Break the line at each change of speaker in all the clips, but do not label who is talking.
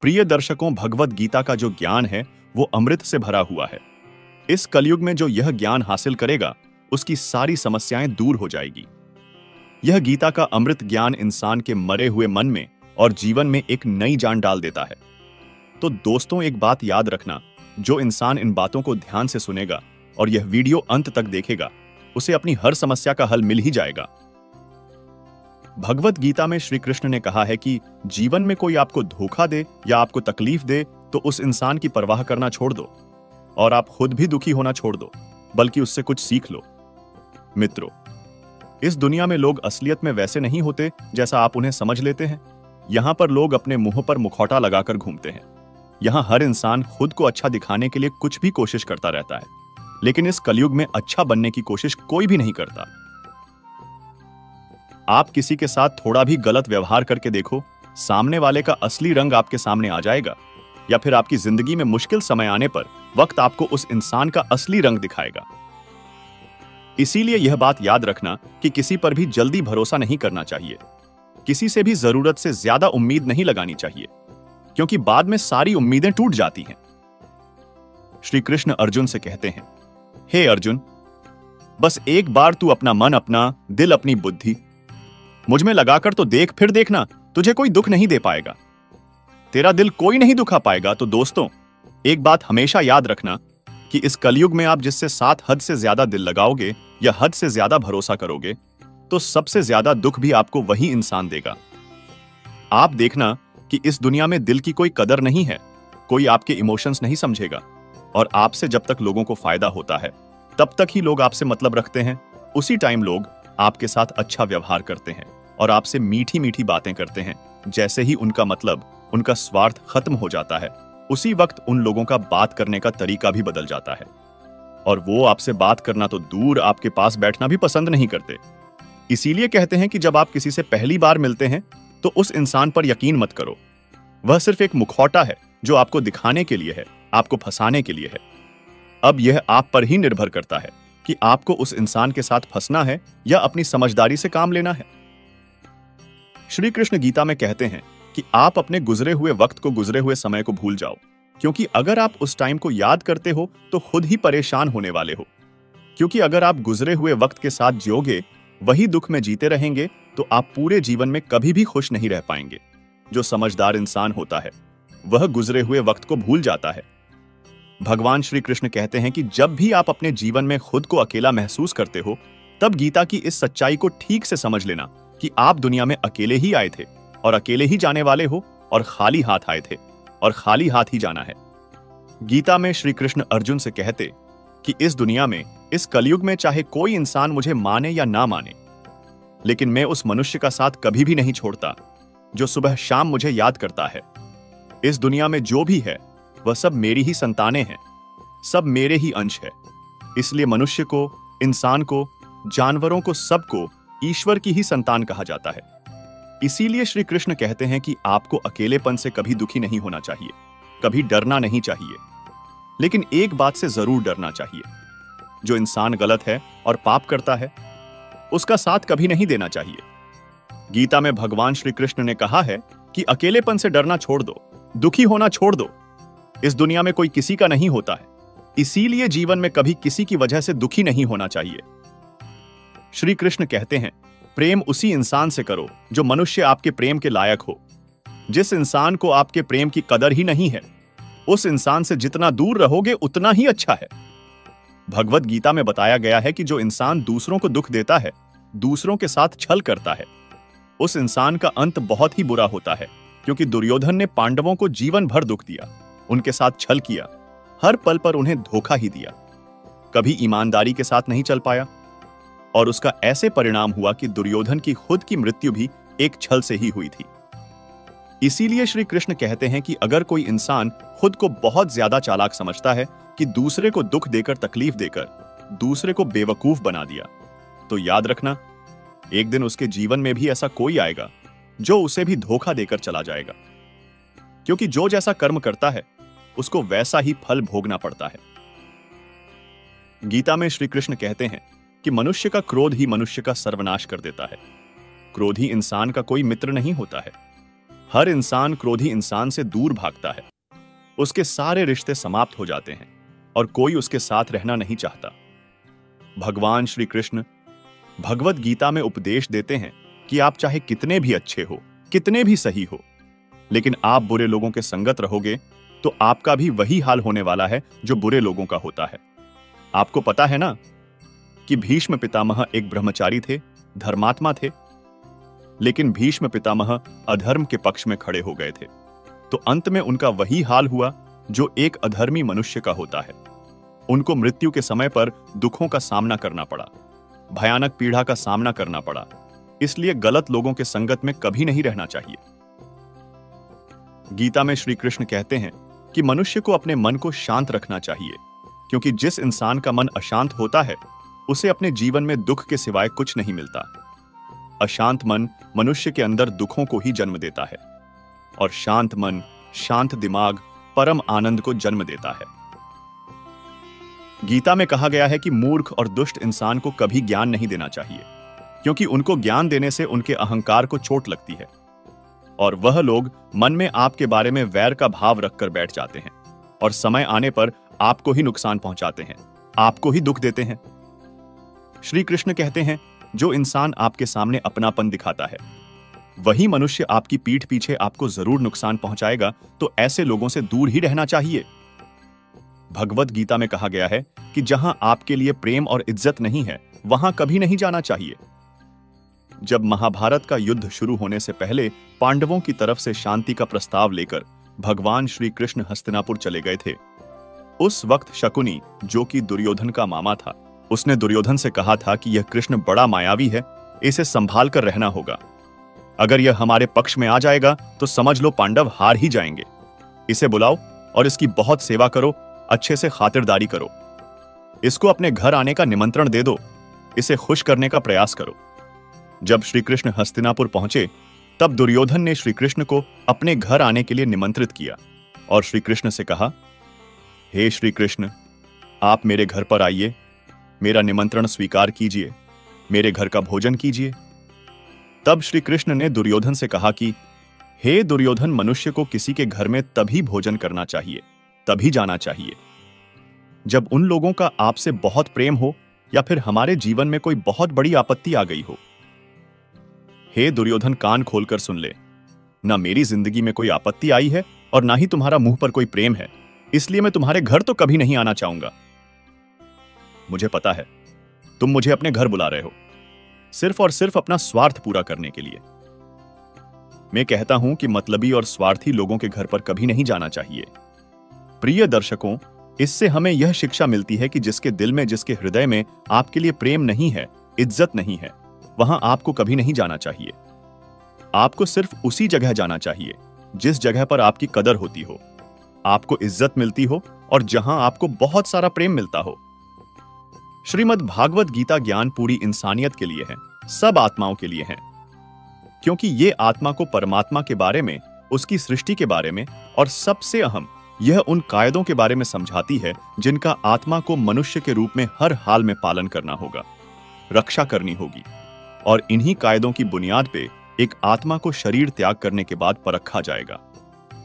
प्रिय दर्शकों, भगवत गीता का जो ज्ञान है वो अमृत से भरा हुआ है। इस कलयुग में जो यह ज्ञान हासिल करेगा उसकी सारी समस्याएं दूर हो जाएगी। यह गीता का अमृत ज्ञान इंसान के मरे हुए मन में और जीवन में एक नई जान डाल देता है। तो दोस्तों, एक बात याद रखना, जो इंसान इन बातों को ध्यान से सुनेगा और यह वीडियो अंत तक देखेगा, उसे अपनी हर समस्या का हल मिल ही जाएगा। भगवत गीता में श्री कृष्ण ने कहा है कि जीवन में कोई आपको धोखा दे या आपको तकलीफ दे तो उस इंसान की परवाह करना छोड़ दो और आप खुद भी दुखी होना छोड़ दो, बल्कि उससे कुछ सीख लो। मित्रों, इस दुनिया में लोग असलियत में वैसे नहीं होते जैसा आप उन्हें समझ लेते हैं। यहां पर लोग अपने मुंह पर मुखौटा लगाकर घूमते हैं। यहां हर इंसान खुद को अच्छा दिखाने के लिए कुछ भी कोशिश करता रहता है, लेकिन इस कलयुग में अच्छा बनने की कोशिश कोई भी नहीं करता। आप किसी के साथ थोड़ा भी गलत व्यवहार करके देखो, सामने वाले का असली रंग आपके सामने आ जाएगा, या फिर आपकी जिंदगी में मुश्किल समय आने पर वक्त आपको उस इंसान का असली रंग दिखाएगा। इसीलिए यह बात याद रखना कि किसी पर भी जल्दी भरोसा नहीं करना चाहिए। किसी से भी जरूरत से ज्यादा उम्मीद नहीं लगानी चाहिए, क्योंकि बाद में सारी उम्मीदें टूट जाती हैं। श्री कृष्ण अर्जुन से कहते हैं, हे अर्जुन, बस एक बार तू अपना मन, अपना दिल, अपनी बुद्धि मुझ में लगाकर तो देख, फिर देखना, तुझे कोई दुख नहीं दे पाएगा, तेरा दिल कोई नहीं दुखा पाएगा। तो दोस्तों, एक बात हमेशा याद रखना कि इस कलयुग में आप जिससे 7 हद से ज्यादा दिल लगाओगे या हद से ज्यादा भरोसा करोगे, तो सबसे ज्यादा दुख भी आपको वही इंसान देगा। आप देखना कि इस दुनिया में दिल की कोई कदर नहीं है, कोई आपके इमोशंस नहीं समझेगा, और आपसे जब तक लोगों को फायदा होता है तब तक ही लोग आपसे मतलब रखते हैं। उसी टाइम लोग आपके साथ अच्छा व्यवहार करते हैं और आपसे मीठी मीठी बातें करते हैं। जैसे ही उनका मतलब, उनका स्वार्थ खत्म हो जाता है, उसी वक्त उन लोगों का बात करने का तरीका भी बदल जाता है, और वो आपसे बात करना तो दूर, आपके पास बैठना भी पसंद नहीं करते। इसीलिए कहते हैं कि जब आप किसी से पहली बार मिलते हैं तो उस इंसान पर यकीन मत करो। वह सिर्फ एक मुखौटा है जो आपको दिखाने के लिए है, आपको फंसाने के लिए है। अब यह आप पर ही निर्भर करता है कि आपको उस इंसान के साथ फंसना है या अपनी समझदारी से काम लेना है। श्री कृष्ण गीता में कहते हैं कि आप अपने गुजरे हुए वक्त को, गुजरे हुए समय को भूल जाओ, क्योंकि अगर आप उस टाइम को याद करते हो तो खुद ही परेशान होने वाले हो। क्योंकि अगर आप गुजरे हुए वक्त के साथ जियोगे, वही दुख में जीते रहेंगे, तो आप पूरे जीवन में कभी भी खुश नहीं रह पाएंगे। जो समझदार इंसान होता है वह गुजरे हुए वक्त को भूल जाता है। भगवान श्री कृष्ण कहते हैं कि जब भी आप अपने जीवन में खुद को अकेला महसूस करते हो, तब गीता की इस सच्चाई को ठीक से समझ लेना कि आप दुनिया में अकेले ही आए थे और अकेले ही जाने वाले हो, और खाली हाथ आए थे और खाली हाथ ही जाना है। गीता में श्री कृष्ण अर्जुन से कहते कि इस दुनिया में, इस कलयुग में, चाहे कोई इंसान मुझे माने या ना माने, लेकिन मैं उस मनुष्य का साथ कभी भी नहीं छोड़ता जो सुबह शाम मुझे याद करता है। इस दुनिया में जो भी है वह सब मेरी ही संतानें हैं, सब मेरे ही अंश है। इसलिए मनुष्य को, इंसान को, जानवरों को, सबको ईश्वर की ही संतान कहा जाता है। इसीलिए श्री कृष्ण कहते हैं कि आपको अकेलेपन से कभी दुखी नहीं होना चाहिए, कभी डरना नहीं चाहिए, लेकिन एक बात से जरूर डरना चाहिए, जो इंसान गलत है और पाप करता है उसका साथ कभी नहीं देना चाहिए। गीता में भगवान श्री कृष्ण ने कहा है कि अकेलेपन से डरना छोड़ दो, दुखी होना छोड़ दो। इस दुनिया में कोई किसी का नहीं होता है, इसीलिए जीवन में कभी किसी की वजह से दुखी नहीं होना चाहिए। श्री कृष्ण कहते हैं, प्रेम उसी इंसान से करो जो मनुष्य आपके प्रेम के लायक हो। जिस इंसान को आपके प्रेम की कदर ही नहीं है, उस इंसान से जितना दूर रहोगे उतना ही अच्छा है। भगवत गीता में बताया गया है कि जो इंसान दूसरों को दुख देता है, दूसरों के साथ छल करता है, उस इंसान का अंत बहुत ही बुरा होता है। क्योंकि दुर्योधन ने पांडवों को जीवन भर दुख दिया, उनके साथ छल किया, हर पल पर उन्हें धोखा ही दिया, कभी ईमानदारी के साथ नहीं चल पाया, और उसका ऐसे परिणाम हुआ कि दुर्योधन की खुद की मृत्यु भी एक छल से ही हुई थी। इसीलिए श्री कृष्ण कहते हैं कि अगर कोई इंसान खुद को बहुत ज्यादा चालाक समझता है कि दूसरे को दुख देकर, तकलीफ देकर दूसरे को बेवकूफ बना दिया, तो याद रखना, एक दिन उसके जीवन में भी ऐसा कोई आएगा जो उसे भी धोखा देकर चला जाएगा। क्योंकि जो जैसा कर्म करता है उसको वैसा ही फल भोगना पड़ता है। गीता में श्री कृष्ण कहते हैं कि मनुष्य का क्रोध ही मनुष्य का सर्वनाश कर देता है। क्रोधी इंसान का कोई मित्र नहीं होता है। हर इंसान क्रोधी इंसान से दूर भागता है। उसके सारे रिश्ते समाप्त हो जाते हैं और कोई उसके साथ रहना नहीं चाहता। भगवान श्री कृष्ण भगवत गीता में उपदेश देते हैं कि आप चाहे कितने भी अच्छे हो, कितने भी सही हो, लेकिन आप बुरे लोगों के संगत रहोगे तो आपका भी वही हाल होने वाला है जो बुरे लोगों का होता है। आपको पता है ना कि भीष्म पितामह एक ब्रह्मचारी थे, धर्मात्मा थे, लेकिन भीष्म पितामह अधर्म के पक्ष में खड़े हो गए थे, तो अंत में उनका वही हाल हुआ जो एक अधर्मी मनुष्य का होता है। उनको मृत्यु के समय पर दुखों का सामना करना पड़ा, भयानक पीड़ा का सामना करना पड़ा। इसलिए गलत लोगों के संगत में कभी नहीं रहना चाहिए। गीता में श्री कृष्ण कहते हैं कि मनुष्य को अपने मन को शांत रखना चाहिए, क्योंकि जिस इंसान का मन अशांत होता है उसे अपने जीवन में दुख के सिवाय कुछ नहीं मिलता। अशांत मन मनुष्य के अंदर दुखों को ही जन्म देता है और शांत मन, शांत दिमाग परम आनंद को जन्म देता है। गीता में कहा गया है कि मूर्ख और दुष्ट इंसान को कभी ज्ञान नहीं देना चाहिए, क्योंकि उनको ज्ञान देने से उनके अहंकार को चोट लगती है और वह लोग मन में आपके बारे में वैर का भाव रखकर बैठ जाते हैं और समय आने पर आपको ही नुकसान पहुंचाते हैं, आपको ही दुख देते हैं। श्री कृष्ण कहते हैं, जो इंसान आपके सामने अपनापन दिखाता है वही मनुष्य आपकी पीठ पीछे आपको जरूर नुकसान पहुंचाएगा, तो ऐसे लोगों से दूर ही रहना चाहिए। भगवत गीता में कहा गया है कि जहां आपके लिए प्रेम और इज्जत नहीं है वहां कभी नहीं जाना चाहिए। जब महाभारत का युद्ध शुरू होने से पहले पांडवों की तरफ से शांति का प्रस्ताव लेकर भगवान श्री कृष्ण हस्तिनापुर चले गए थे, उस वक्त शकुनी, जो कि दुर्योधन का मामा था, उसने दुर्योधन से कहा था कि यह कृष्ण बड़ा मायावी है, इसे संभाल कर रहना होगा। अगर यह हमारे पक्ष में आ जाएगा तो समझ लो पांडव हार ही जाएंगे। इसे बुलाओ और इसकी बहुत सेवा करो, अच्छे से खातिरदारी करो। इसको अपने घर आने का निमंत्रण दे दो, इसे खुश करने का प्रयास करो। जब श्री कृष्ण हस्तिनापुर पहुंचे तब दुर्योधन ने श्री कृष्ण को अपने घर आने के लिए निमंत्रित किया और श्री कृष्ण से कहा, हे श्री कृष्ण, आप मेरे घर पर आइए, मेरा निमंत्रण स्वीकार कीजिए, मेरे घर का भोजन कीजिए। तब श्री कृष्ण ने दुर्योधन से कहा कि हे दुर्योधन, मनुष्य को किसी के घर में तभी भोजन करना चाहिए, तभी जाना चाहिए जब उन लोगों का आपसे बहुत प्रेम हो या फिर हमारे जीवन में कोई बहुत बड़ी आपत्ति आ गई हो। हे दुर्योधन, कान खोलकर सुन ले, ना मेरी जिंदगी में कोई आपत्ति आई है और ना ही तुम्हारा मुंह पर कोई प्रेम है, इसलिए मैं तुम्हारे घर तो कभी नहीं आना चाहूंगा। मुझे पता है तुम मुझे अपने घर बुला रहे हो सिर्फ और सिर्फ अपना स्वार्थ पूरा करने के लिए। मैं कहता हूं कि मतलबी और स्वार्थी लोगों के घर पर कभी नहीं जाना चाहिए। प्रिय दर्शकों, इससे हमें यह शिक्षा मिलती है कि जिसके दिल में, जिसके हृदय में आपके लिए प्रेम नहीं है, इज्जत नहीं है, वहां आपको कभी नहीं जाना चाहिए। आपको सिर्फ उसी जगह जाना चाहिए जिस जगह पर आपकी कदर होती हो, आपको इज्जत मिलती हो और जहां आपको बहुत सारा प्रेम मिलता हो। श्रीमद् भागवत गीता ज्ञान पूरी इंसानियत के लिए है, सब आत्माओं के लिए है, क्योंकि ये आत्मा को परमात्मा के बारे में, उसकी सृष्टि के बारे में और सबसे अहम यह उन कायदों के बारे में समझाती है जिनका आत्मा को मनुष्य के रूप में हर हाल में पालन करना होगा, रक्षा करनी होगी। और इन्हीं कायदों की बुनियाद पे एक आत्मा को शरीर त्याग करने के बाद परखा जाएगा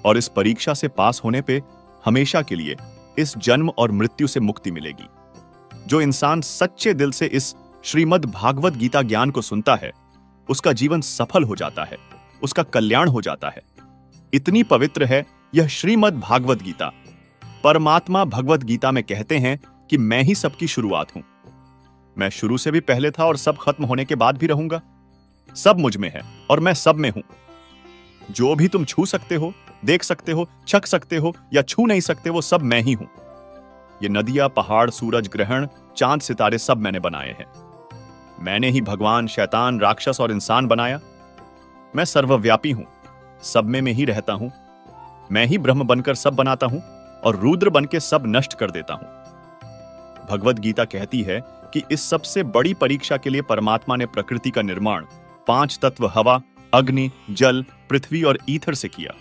और इस परीक्षा से पास होने पे हमेशा के लिए इस जन्म और मृत्यु से मुक्ति मिलेगी। जो इंसान सच्चे दिल से इस श्रीमद् भागवत गीता ज्ञान को सुनता है उसका जीवन सफल हो जाता है, उसका कल्याण हो जाता है। इतनी पवित्र है यह श्रीमद् भागवत गीता। परमात्मा भगवत गीता में कहते हैं कि मैं ही सबकी शुरुआत हूं, मैं शुरू से भी पहले था और सब खत्म होने के बाद भी रहूंगा। सब मुझ में है और मैं सब में हूं। जो भी तुम छू सकते हो, देख सकते हो, छक सकते हो या छू नहीं सकते, वो सब मैं ही हूं। ये नदियां, पहाड़, सूरज, ग्रहण, चांद, सितारे सब मैंने बनाए हैं। मैंने ही भगवान, शैतान, राक्षस और इंसान बनाया। मैं सर्वव्यापी हूं, सब में ही रहता हूं। मैं ही ब्रह्म बनकर सब बनाता हूं और रुद्र बनकर सब नष्ट कर देता हूं। भगवत गीता कहती है कि इस सबसे बड़ी परीक्षा के लिए परमात्मा ने प्रकृति का निर्माण 5 तत्व हवा, अग्नि, जल, पृथ्वी और ईथर से किया,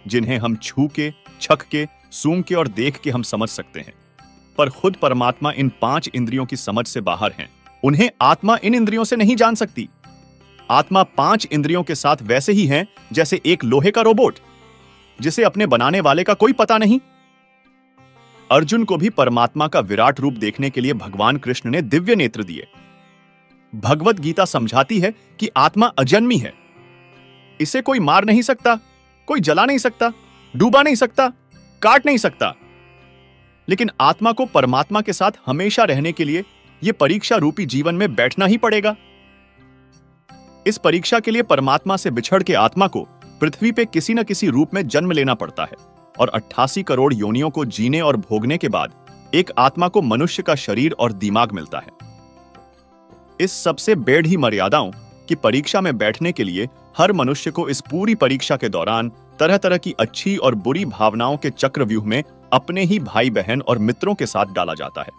जिन्हें हम छू के, छक के, सूंघ के और देख के हम समझ सकते हैं। पर खुद परमात्मा इन 5 इंद्रियों की समझ से बाहर हैं। उन्हें आत्मा इन इंद्रियों से नहीं जान सकती। आत्मा 5 इंद्रियों के साथ वैसे ही हैं जैसे एक लोहे का रोबोट जिसे अपने बनाने वाले का कोई पता नहीं। अर्जुन को भी परमात्मा का विराट रूप देखने के लिए भगवान कृष्ण ने दिव्य नेत्र दिए। भगवत गीता समझाती है कि आत्मा अजन्मी है, इसे कोई मार नहीं सकता, कोई जला नहीं सकता, डूबा नहीं सकता, काट नहीं सकता। लेकिन आत्मा को परमात्मा के साथ हमेशा रहने के लिए यह परीक्षा रूपी जीवन में बैठना ही पड़ेगा। इस परीक्षा के लिए परमात्मा से बिछड़ के आत्मा को पृथ्वी पे किसी न किसी रूप में जन्म लेना पड़ता है और 88 करोड़ योनियों को जीने और भोगने के बाद एक आत्मा को मनुष्य का शरीर और दिमाग मिलता है। इस सबसे बेढ़ी मर्यादाओं की परीक्षा में बैठने के लिए हर मनुष्य को इस पूरी परीक्षा के दौरान तरह तरह की अच्छी और बुरी भावनाओं के चक्रव्यूह में अपने ही भाई बहन और मित्रों के साथ डाला जाता है,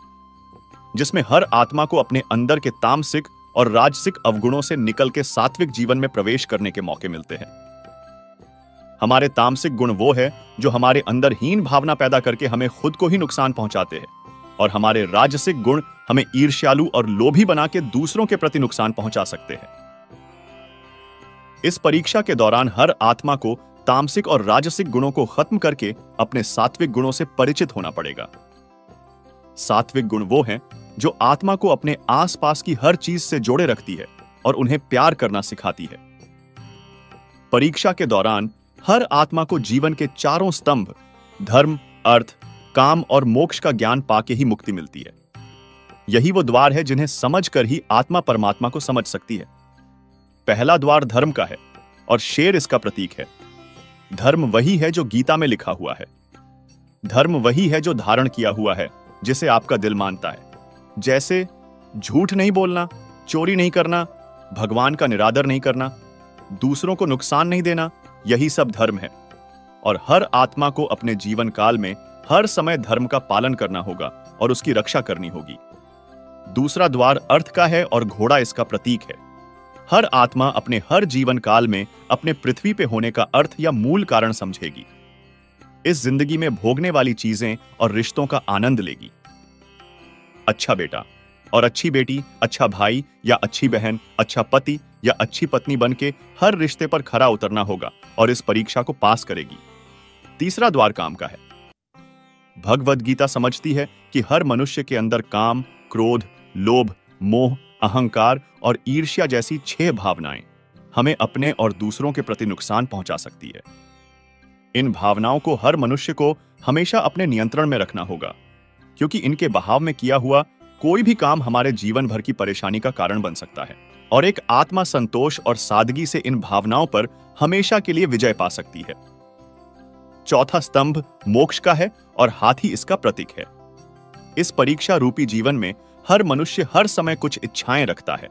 जिसमें हर आत्मा को अपने अंदर के तामसिक और राजसिक अवगुणों से निकल के सात्विक जीवन में प्रवेश करने के मौके मिलते हैं। हमारे तामसिक गुण वो है जो हमारे अंदर हीन भावना पैदा करके हमें खुद को ही नुकसान पहुंचाते हैं, और हमारे राजसिक गुण हमें ईर्ष्यालु और लोभी बना के दूसरों के प्रति नुकसान पहुंचा सकते हैं। इस परीक्षा के दौरान हर आत्मा को तामसिक और राजसिक गुणों को खत्म करके अपने सात्विक गुणों से परिचित होना पड़ेगा। सात्विक गुण वो हैं जो आत्मा को अपने आसपास की हर चीज से जोड़े रखती है और उन्हें प्यार करना सिखाती है। परीक्षा के दौरान हर आत्मा को जीवन के चारों स्तंभ धर्म, अर्थ, काम और मोक्ष का ज्ञान पाके ही मुक्ति मिलती है। यही वो द्वार है जिन्हें समझकर ही आत्मा परमात्मा को समझ सकती है। पहला द्वार धर्म का है और शेर इसका प्रतीक है। धर्म वही है जो गीता में लिखा हुआ है। धर्म वही है जो धारण किया हुआ है, जिसे आपका दिल मानता है, जैसे झूठ नहीं बोलना, चोरी नहीं करना, भगवान का निरादर नहीं करना, दूसरों को नुकसान नहीं देना। यही सब धर्म है और हर आत्मा को अपने जीवन काल में हर समय धर्म का पालन करना होगा और उसकी रक्षा करनी होगी। दूसरा द्वार अर्थ का है और घोड़ा इसका प्रतीक है। हर आत्मा अपने हर जीवन काल में अपने पृथ्वी पे होने का अर्थ या मूल कारण समझेगी। इस जिंदगी में भोगने वाली चीजें और रिश्तों का आनंद लेगी। अच्छा बेटा और अच्छी बेटी, अच्छा भाई या अच्छी बहन, अच्छा पति या अच्छी पत्नी बनके हर रिश्ते पर खरा उतरना होगा और इस परीक्षा को पास करेगी। तीसरा द्वार काम का है। भगवद गीता समझती है कि हर मनुष्य के अंदर काम, क्रोध, लोभ, मोह, अहंकार और ईर्ष्या जैसी 6 भावनाएं हमें अपने और दूसरों के प्रति नुकसान पहुंचा सकती है। इन भावनाओं को हर मनुष्य को हमेशा अपने नियंत्रण में रखना होगा, क्योंकि इनके बहाव में किया हुआ कोई भी काम हमारे जीवन भर की परेशानी का कारण बन सकता है और एक आत्मा संतोष और सादगी से इन भावनाओं पर हमेशा के लिए विजय पा सकती है। चौथा स्तंभ मोक्ष का है और हाथी इसका प्रतीक है। इस परीक्षा रूपी जीवन में हर मनुष्य हर समय कुछ इच्छाएं रखता है।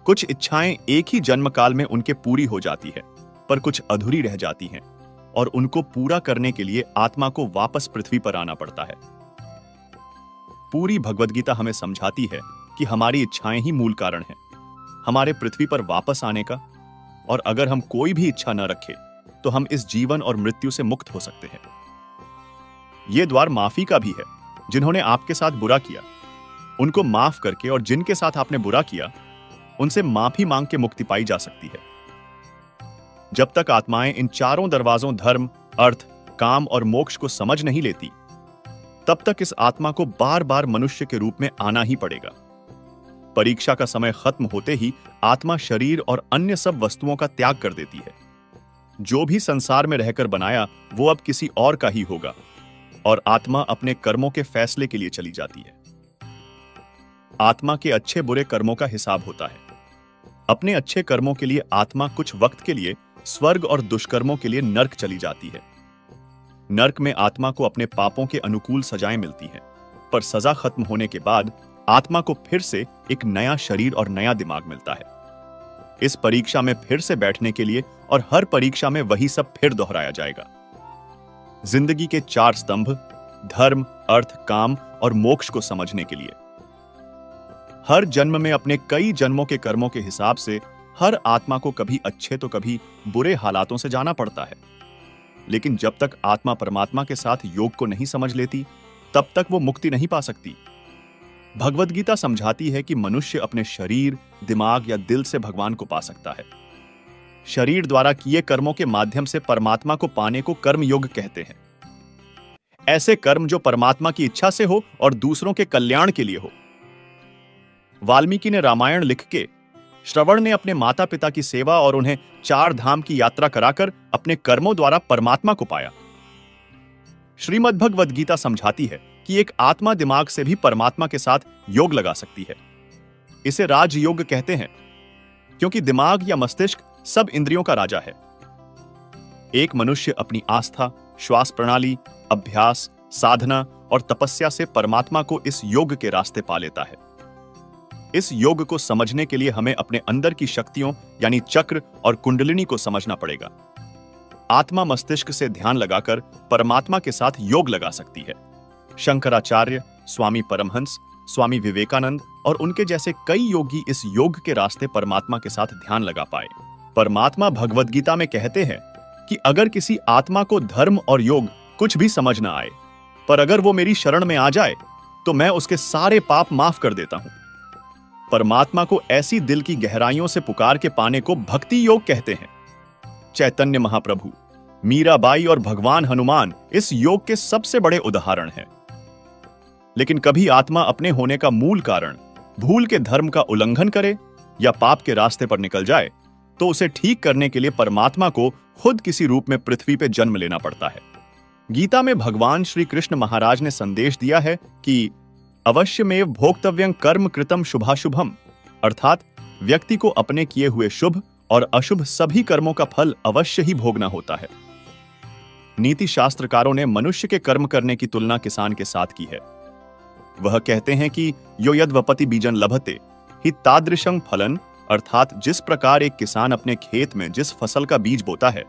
कुछ इच्छाएं एक ही जन्म काल में उनके पूरी हो जाती है, पर कुछ अधूरी रह जाती हैं और उनको पूरा करने के लिए आत्मा को वापस पृथ्वी पर आना पड़ता है। पूरी भगवद गीता हमें समझाती है कि हमारी इच्छाएं ही मूल कारण हैं हमारे पृथ्वी पर वापस आने का, और अगर हम कोई भी इच्छा न रखें तो हम इस जीवन और मृत्यु से मुक्त हो सकते हैं। यह द्वार माफी का भी है। जिन्होंने आपके साथ बुरा किया उनको माफ करके और जिनके साथ आपने बुरा किया उनसे माफी मांग के मुक्ति पाई जा सकती है। जब तक आत्माएं इन चारों दरवाजों धर्म, अर्थ, काम और मोक्ष को समझ नहीं लेती, तब तक इस आत्मा को बार बार मनुष्य के रूप में आना ही पड़ेगा। परीक्षा का समय खत्म होते ही आत्मा शरीर और अन्य सब वस्तुओं का त्याग कर देती है। जो भी संसार में रहकर बनाया वो अब किसी और का ही होगा और आत्मा अपने कर्मों के फैसले के लिए चली जाती है। आत्मा के अच्छे बुरे कर्मों का हिसाब होता है। अपने अच्छे कर्मों के लिए आत्मा कुछ वक्त के लिए स्वर्ग और दुष्कर्मों के लिए नर्क चली जाती है। नर्क में आत्मा को अपने पापों के अनुकूल सजाएं मिलती हैं, पर सजा खत्म होने के बाद आत्मा को फिर से एक नया शरीर और नया दिमाग मिलता है। इस परीक्षा में फिर से बैठने के लिए और हर परीक्षा में वही सब फिर दोहराया जाएगा। जिंदगी के 4 स्तंभ धर्म, अर्थ, काम और मोक्ष को समझने के लिए हर जन्म में अपने कई जन्मों के कर्मों के हिसाब से हर आत्मा को कभी अच्छे तो कभी बुरे हालातों से जाना पड़ता है। लेकिन जब तक आत्मा परमात्मा के साथ योग को नहीं समझ लेती, तब तक वो मुक्ति नहीं पा सकती। भगवद गीता समझाती है कि मनुष्य अपने शरीर, दिमाग या दिल से भगवान को पा सकता है। शरीर द्वारा किए कर्मों के माध्यम से परमात्मा को पाने को कर्म योग कहते हैं। ऐसे कर्म जो परमात्मा की इच्छा से हो और दूसरों के कल्याण के लिए हो। वाल्मीकि ने रामायण लिख के, श्रवण ने अपने माता पिता की सेवा और उन्हें 4 धाम की यात्रा कराकर अपने कर्मों द्वारा परमात्मा को पाया। श्रीमद् भगवद गीता समझाती है कि एक आत्मा दिमाग से भी परमात्मा के साथ योग लगा सकती है। इसे राजयोग कहते हैं, क्योंकि दिमाग या मस्तिष्क सब इंद्रियों का राजा है। एक मनुष्य अपनी आस्था, श्वास प्रणाली, अभ्यास, साधना और तपस्या से परमात्मा को इस योग के रास्ते पा लेता है। इस योग को समझने के लिए हमें अपने अंदर की शक्तियों यानी चक्र और कुंडलिनी को समझना पड़ेगा। आत्मा मस्तिष्क से ध्यान लगाकर परमात्मा के साथ योग लगा सकती है। शंकराचार्य, स्वामी परमहंस, स्वामी विवेकानंद और उनके जैसे कई योगी इस योग के रास्ते परमात्मा के साथ ध्यान लगा पाए। परमात्मा भगवद गीता में कहते हैं कि अगर किसी आत्मा को धर्म और योग कुछ भी समझ ना आए, पर अगर वो मेरी शरण में आ जाए तो मैं उसके सारे पाप माफ कर देता हूं। परमात्मा को ऐसी दिल की गहराइयों से पुकार के पाने को भक्ति योग कहते हैं। चैतन्य महाप्रभु, मीराबाई और भगवान हनुमान इस योग के सबसे बड़े उदाहरण हैं। लेकिन कभी आत्मा अपने होने का मूल कारण भूल के धर्म का उल्लंघन करे या पाप के रास्ते पर निकल जाए, तो उसे ठीक करने के लिए परमात्मा को खुद किसी रूप में पृथ्वी पर जन्म लेना पड़ता है। गीता में भगवान श्री कृष्ण महाराज ने संदेश दिया है कि अवश्यमेव भोक्तव्यं कर्म कृतम शुभाशुभम, अर्थात व्यक्ति को अपने किए हुए शुभ और अशुभ सभी कर्मों का फल अवश्य ही भोगना होता है। नीति शास्त्रकारों ने मनुष्य के कर्म करने की तुलना किसान के साथ की है। वह कहते हैं कि यो यद्वपति बीजन लभते हि तादृशं फलन, अर्थात जिस प्रकार एक किसान अपने खेत में जिस फसल का बीज बोता है,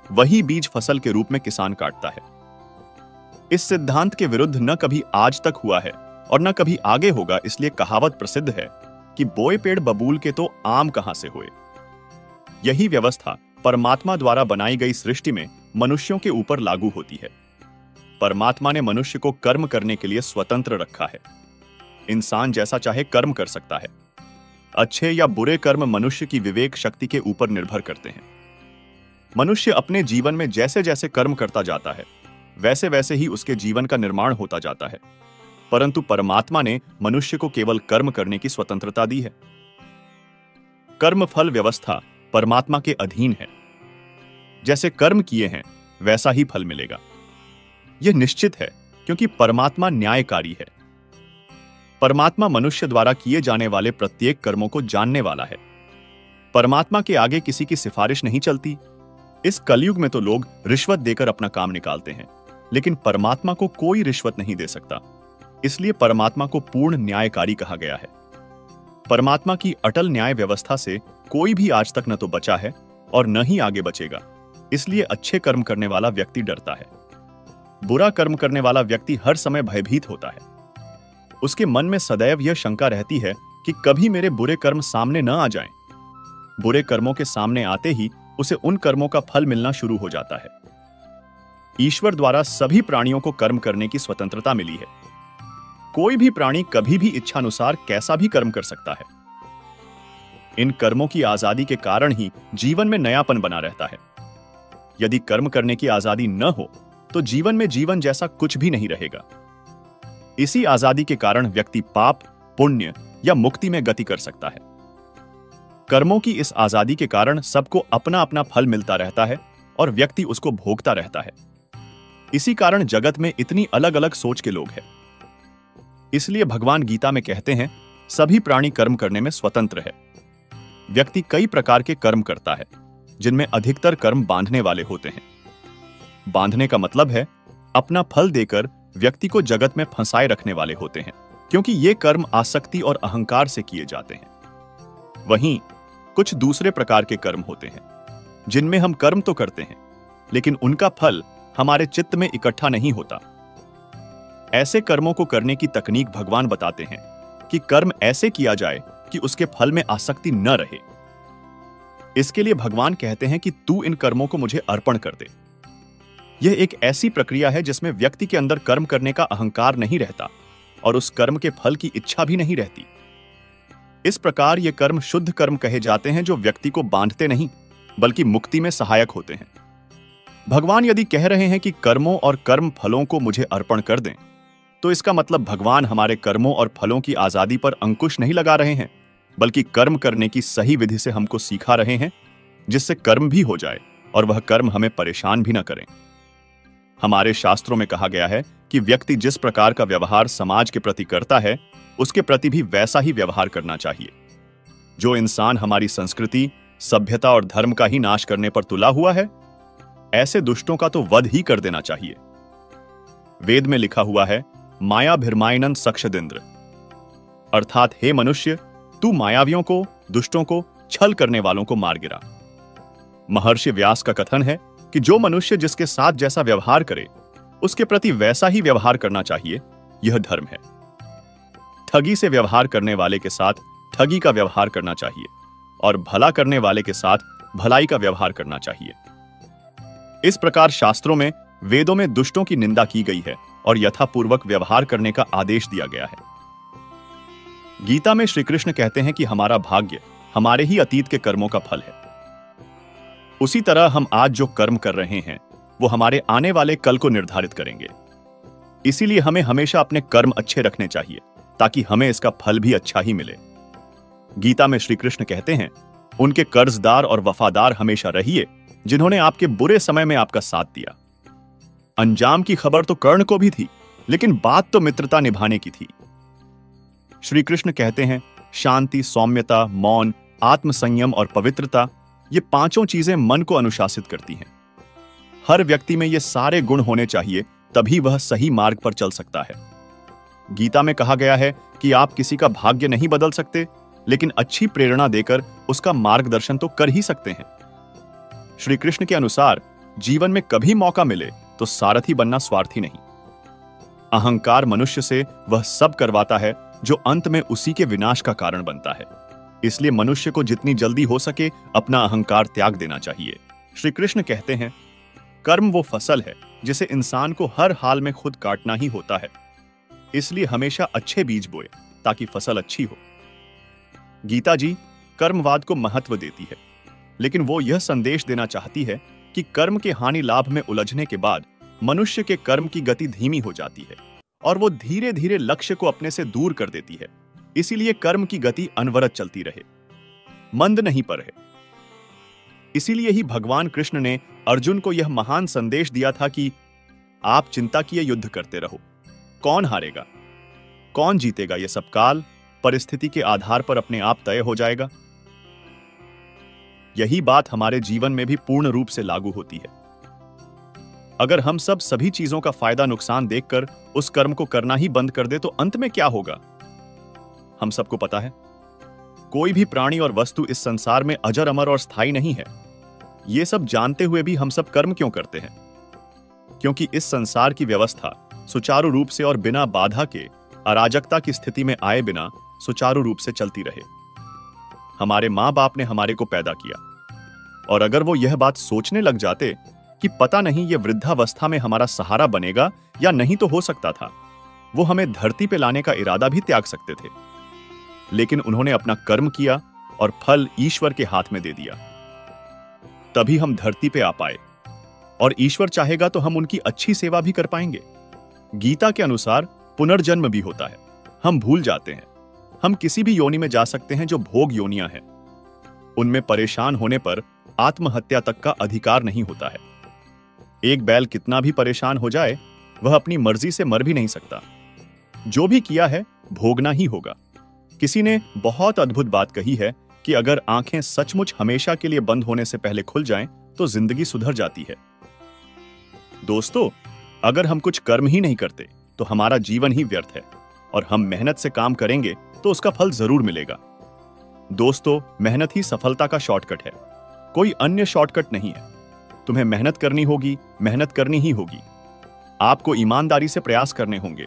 वही बीज फसल के रूप में किसान काटता है। इस सिद्धांत के विरुद्ध न कभी आज तक हुआ है और न कभी आगे होगा, इसलिए कहावत प्रसिद्ध है कि बोए पेड़ बबूल के तो आम कहां से हुए। यही व्यवस्था परमात्मा द्वारा बनाई गई सृष्टि में मनुष्यों के ऊपर लागू होती है। परमात्मा ने मनुष्य को कर्म करने के लिए स्वतंत्र रखा है। इंसान जैसा चाहे कर्म कर सकता है। अच्छे या बुरे कर्म मनुष्य की विवेक शक्ति के ऊपर निर्भर करते हैं। मनुष्य अपने जीवन में जैसे जैसे कर्म करता जाता है, वैसे वैसे ही उसके जीवन का निर्माण होता जाता है। परंतु परमात्मा ने मनुष्य को केवल कर्म करने की स्वतंत्रता दी है। कर्म फल व्यवस्था परमात्मा के अधीन है। जैसे कर्म किए हैं वैसा ही फल मिलेगा। यह निश्चित है, क्योंकि परमात्मा न्यायकारी है। परमात्मा मनुष्य द्वारा किए जाने वाले प्रत्येक कर्मों को जानने वाला है। परमात्मा के आगे किसी की सिफारिश नहीं चलती। इस कलयुग में तो लोग रिश्वत देकर अपना काम निकालते हैं, लेकिन परमात्मा को कोई रिश्वत नहीं दे सकता। इसलिए परमात्मा को पूर्ण न्यायकारी कहा गया है। परमात्मा की अटल न्याय व्यवस्था से कोई भी आज तक न तो बचा है और न ही आगे बचेगा। इसलिए अच्छे कर्म करने वाला व्यक्ति डरता है। बुरा कर्म करने वाला व्यक्ति हर समय भयभीत होता है। उसके मन में सदैव यह शंका रहती है कि कभी मेरे बुरे कर्म सामने न आ जाएं। बुरे कर्मों के सामने आते ही उसे उन कर्मों का फल मिलना शुरू हो जाता है। ईश्वर द्वारा सभी प्राणियों को कर्म करने की स्वतंत्रता मिली है। कोई भी प्राणी कभी भी इच्छानुसार कैसा भी कर्म कर सकता है। इन कर्मों की आजादी के कारण ही जीवन में नयापन बना रहता है। यदि कर्म करने की आजादी न हो तो जीवन में जीवन जैसा कुछ भी नहीं रहेगा। इसी आजादी के कारण व्यक्ति पाप, पुण्य या मुक्ति में गति कर सकता है। कर्मों की इस आजादी के कारण सबको अपना अपना फल मिलता रहता है और व्यक्ति उसको भोगता रहता है। इसी कारण जगत में इतनी अलग अलग सोच के लोग हैं। इसलिए भगवान गीता में कहते हैं, सभी प्राणी कर्म करने में स्वतंत्र है। व्यक्ति कई प्रकार के कर्म करता है, जिनमें अधिकतर कर्म बांधने वाले होते हैं। बांधने का मतलब है अपना फल देकर व्यक्ति को जगत में फंसाए रखने वाले होते हैं, क्योंकि ये कर्म आसक्ति और अहंकार से किए जाते हैं। वहीं कुछ दूसरे प्रकार के कर्म होते हैं, जिनमें हम कर्म तो करते हैं, लेकिन उनका फल हमारे चित्त में इकट्ठा नहीं होता। ऐसे कर्मों को करने की तकनीक भगवान बताते हैं कि कर्म ऐसे किया जाए कि उसके फल में आसक्ति न रहे। इसके लिए भगवान कहते हैं कि तू इन कर्मों को मुझे अर्पण कर दे। यह एक ऐसी प्रक्रिया है जिसमें व्यक्ति के अंदर कर्म करने का अहंकार नहीं रहता, और उस कर्म के फल की इच्छा भी नहीं रहती। इस प्रकार ये कर्म शुद्ध कर्म कहे जाते हैं, जो व्यक्ति को बांधते नहीं बल्कि मुक्ति में सहायक होते हैं। भगवान यदि कह रहे हैं कि कर्मों और कर्म फलों को मुझे अर्पण कर दें, तो इसका मतलब भगवान हमारे कर्मों और फलों की आजादी पर अंकुश नहीं लगा रहे हैं, बल्कि कर्म करने की सही विधि से हमको सिखा रहे हैं, जिससे कर्म भी हो जाए और वह कर्म हमें परेशान भी न करें। हमारे शास्त्रों में कहा गया है कि व्यक्ति जिस प्रकार का व्यवहार समाज के प्रति करता है, उसके प्रति भी वैसा ही व्यवहार करना चाहिए। जो इंसान हमारी संस्कृति, सभ्यता और धर्म का ही नाश करने पर तुला हुआ है, ऐसे दुष्टों का तो वध ही कर देना चाहिए। वेद में लिखा हुआ है, माया भिर्मायनन सक्षदिंद्र, अर्थात हे मनुष्य, तू मायावियों को, दुष्टों को, छल करने वालों को मार गिरा। महर्षि व्यास का कथन है कि जो मनुष्य जिसके साथ जैसा व्यवहार करे, उसके प्रति वैसा ही व्यवहार करना चाहिए, यह धर्म है। ठगी से व्यवहार करने वाले के साथ ठगी का व्यवहार करना चाहिए और भला करने वाले के साथ भलाई का व्यवहार करना चाहिए। इस प्रकार शास्त्रों में, वेदों में दुष्टों की निंदा की गई है और यथापूर्वक व्यवहार करने का आदेश दिया गया है। गीता में श्री कृष्ण कहते हैं कि हमारा भाग्य हमारे ही अतीत के कर्मों का फल है। उसी तरह हम आज जो कर्म कर रहे हैं, वो हमारे आने वाले कल को निर्धारित करेंगे। इसीलिए हमें हमेशा अपने कर्म अच्छे रखने चाहिए, ताकि हमें इसका फल भी अच्छा ही मिले। गीता में श्री कृष्ण कहते हैं, उनके कर्जदार और वफादार हमेशा रहिए, जिन्होंने आपके बुरे समय में आपका साथ दिया। अंजाम की खबर तो कर्ण को भी थी, लेकिन बात तो मित्रता निभाने की थी। श्री कृष्ण कहते हैं, शांति, सौम्यता, मौन, आत्मसंयम और पवित्रता, ये पांचों चीजें मन को अनुशासित करती हैं। हर व्यक्ति में ये सारे गुण होने चाहिए, तभी वह सही मार्ग पर चल सकता है। गीता में कहा गया है कि आप किसी का भाग्य नहीं बदल सकते, लेकिन अच्छी प्रेरणा देकर उसका मार्गदर्शन तो कर ही सकते हैं। श्री कृष्ण के अनुसार जीवन में कभी मौका मिले तो सारथी बनना स्वार्थी नहीं। अहंकार मनुष्य से वह सब करवाता है जो अंत में उसी के विनाश का कारण बनता है। इसलिए मनुष्य को जितनी जल्दी हो सके अपना अहंकार त्याग देना चाहिए। श्री कृष्ण कहते हैं, कर्म वो फसल है जिसे इंसान को हर हाल में खुद काटना ही होता है। इसलिए हमेशा अच्छे बीज बोए ताकि फसल अच्छी हो। गीता जी कर्मवाद को महत्व देती है, लेकिन वो यह संदेश देना चाहती है कि कर्म के हानि लाभ में उलझने के बाद मनुष्य के कर्म की गति धीमी हो जाती है और वो धीरे धीरे लक्ष्य को अपने से दूर कर देती है। इसीलिए कर्म की गति अनवरत चलती रहे, मंद नहीं पर है। इसीलिए ही भगवान कृष्ण ने अर्जुन को यह महान संदेश दिया था कि आप चिंता किए युद्ध करते रहो। कौन हारेगा, कौन जीतेगा, यह सब काल, परिस्थिति के आधार पर अपने आप तय हो जाएगा। यही बात हमारे जीवन में भी पूर्ण रूप से लागू होती है। अगर हम सब सभी चीजों का फायदा नुकसान देखकर उस कर्म को करना ही बंद कर दे तो अंत में क्या होगा, हम सबको पता है। कोई भी प्राणी और वस्तु इस संसार में अजर अमर और स्थायी नहीं है। ये सब जानते हुए भी हम सब कर्म क्यों करते हैं? क्योंकि इस संसार की व्यवस्था सुचारू रूप से और बिना बाधा के, अराजकता की स्थिति में आए बिना सुचारू रूप से चलती रहे। हमारे माँ बाप ने हमारे को पैदा किया, और अगर वो यह बात सोचने लग जाते कि पता नहीं ये वृद्धावस्था में हमारा सहारा बनेगा या नहीं, तो हो सकता था वो हमें धरती पे लाने का इरादा भी त्याग सकते थे। लेकिन उन्होंने अपना कर्म किया और फल ईश्वर के हाथ में दे दिया। तभी हम धरती पे आ पाए, और ईश्वर चाहेगा तो हम उनकी अच्छी सेवा भी कर पाएंगे। गीता के अनुसार पुनर्जन्म भी होता है। हम भूल जाते हैं हम किसी भी योनि में जा सकते हैं जो भोग योनियां हैं। उनमें परेशान होने पर आत्महत्या तक का अधिकार नहीं होता है। एक बैल कितना भी परेशान हो जाए, वह अपनी मर्जी से मर भी नहीं सकता। जो भी किया है भोगना ही होगा। किसी ने बहुत अद्भुत बात कही है कि अगर आंखें सचमुच हमेशा के लिए बंद होने से पहले खुल जाएं, तो जिंदगी सुधर जाती है। दोस्तों, अगर हम कुछ कर्म ही नहीं करते तो हमारा जीवन ही व्यर्थ है, और हम मेहनत से काम करेंगे तो उसका फल जरूर मिलेगा। दोस्तों, मेहनत ही सफलता का शॉर्टकट है, कोई अन्य शॉर्टकट नहीं है। तुम्हें मेहनत करनी होगी, मेहनत करनी ही होगी। आपको ईमानदारी से प्रयास करने होंगे।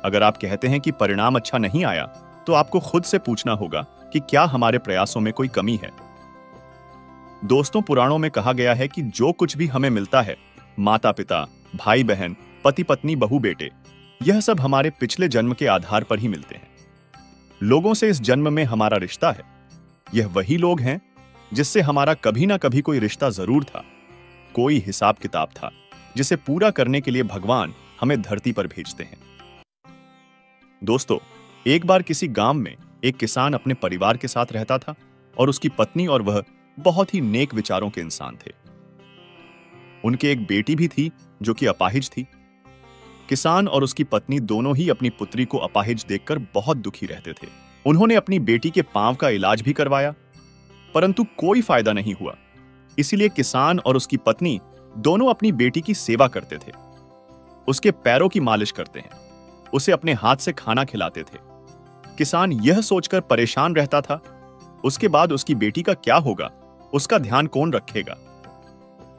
अगर आप कहते हैं कि परिणाम अच्छा नहीं आया, तो आपको खुद से पूछना होगा कि क्या हमारे प्रयासों में कोई कमी है। दोस्तों, पुराणों में कहा गया है कि जो कुछ भी हमें मिलता है, माता पिता, भाई बहन, पति पत्नी, बहू बेटे, यह सब हमारे पिछले जन्म के आधार पर ही मिलते हैं। लोगों से इस जन्म में हमारा रिश्ता है। यह वही लोग हैं जिससे हमारा कभी ना कभी कोई रिश्ता जरूर था, कोई हिसाब किताब था जिसे पूरा करने के लिए भगवान हमें धरती पर भेजते हैं। दोस्तों, एक बार किसी गांव में एक किसान अपने परिवार के साथ रहता था और उसकी पत्नी और वह बहुत ही नेक विचारों के इंसान थे। उनके एक बेटी भी थी जो कि अपाहिज थी। किसान और उसकी पत्नी दोनों ही अपनी पुत्री को अपाहिज देखकर बहुत दुखी रहते थे। उन्होंने अपनी बेटी के पांव का इलाज भी करवाया, परंतु कोई फायदा नहीं हुआ। इसीलिए किसान और उसकी पत्नी दोनों अपनी बेटी की सेवा करते थे। उसके पैरों की मालिश करते हैं, उसे अपने हाथ से खाना खिलाते थे। किसान यह सोचकर परेशान रहता था, उसके बाद उसकी बेटी का क्या होगा, उसका ध्यान कौन रखेगा।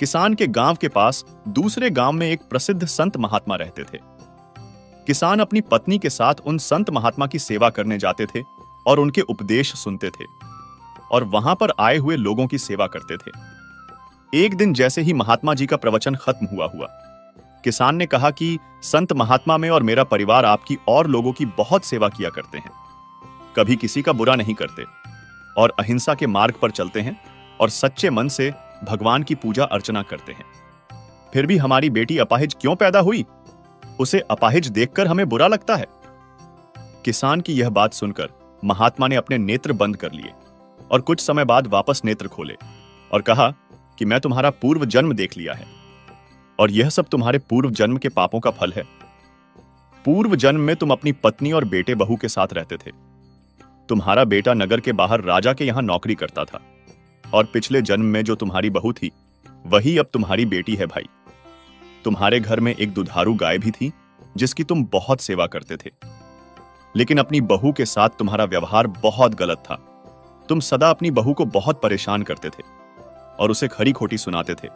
किसान के गांव के पास दूसरे गांव में एक प्रसिद्ध संत महात्मा रहते थे। किसान अपनी पत्नी के साथ उन संत महात्मा की सेवा करने जाते थे और उनके उपदेश सुनते थे और वहां पर आए हुए लोगों की सेवा करते थे। एक दिन जैसे ही महात्मा जी का प्रवचन खत्म हुआ, किसान ने कहा कि संत महात्मा में और मेरा परिवार आपकी और लोगों की बहुत सेवा किया करते हैं, कभी किसी का बुरा नहीं करते और अहिंसा के मार्ग पर चलते हैं और सच्चे मन से भगवान की पूजा अर्चना करते हैं। फिर भी हमारी बेटी अपाहिज क्यों पैदा हुई? उसे अपाहिज देखकर हमें बुरा लगता है। किसान की यह बात सुनकर महात्मा ने अपने नेत्र बंद कर लिए और कुछ समय बाद वापस नेत्र खोले और कहा कि मैं तुम्हारा पूर्व जन्म देख लिया है और यह सब तुम्हारे पूर्व जन्म के पापों का फल है। पूर्व जन्म में तुम अपनी पत्नी और बेटे बहू के साथ रहते थे। तुम्हारा बेटा नगर के बाहर राजा के यहां नौकरी करता था और पिछले जन्म में जो तुम्हारी बहू थी वही अब तुम्हारी बेटी है भाई। तुम्हारे घर में एक दुधारू गाय भी थी जिसकी तुम बहुत सेवा करते थे, लेकिन अपनी बहू के साथ तुम्हारा व्यवहार बहुत गलत था। तुम सदा अपनी बहू को बहुत परेशान करते थे और उसे खरी खोटी सुनाते थे।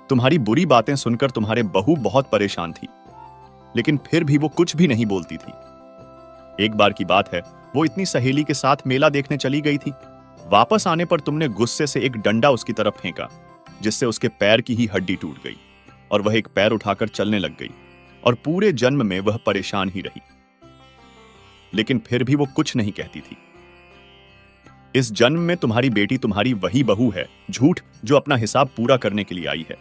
तुम्हारी बुरी बातें सुनकर तुम्हारे बहू बहुत परेशान थी, लेकिन फिर भी वो कुछ भी नहीं बोलती थी। एक बार की बात है, वो इतनी सहेली के साथ मेला देखने चली गई थी। वापस आने पर तुमने गुस्से से एक डंडा उसकी तरफ फेंका, जिससे उसके पैर की ही हड्डी टूट गई और वह एक पैर उठाकर चलने लग गई और पूरे जन्म में वह परेशान ही रही। लेकिन फिर भी वो कुछ नहीं कहती थी। इस जन्म में तुम्हारी बेटी तुम्हारी वही बहू है, झूठ, जो अपना हिसाब पूरा करने के लिए आई है।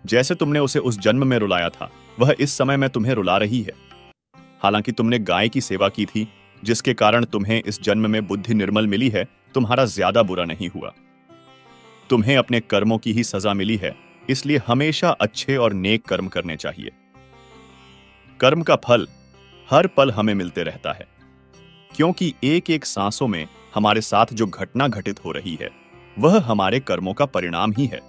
जैसे तुमने उसे उस जन्म में रुलाया था, वह इस समय में तुम्हें रुला रही है। हालांकि तुमने गाय की सेवा की थी, जिसके कारण तुम्हें इस जन्म में बुद्धि निर्मल मिली है, तुम्हारा ज्यादा बुरा नहीं हुआ। तुम्हें अपने कर्मों की ही सजा मिली है, इसलिए हमेशा अच्छे और नेक कर्म करने चाहिए। कर्म का फल हर पल हमें मिलते रहता है, क्योंकि एक एक सांसों में हमारे साथ जो घटना घटित हो रही है वह हमारे कर्मों का परिणाम ही है।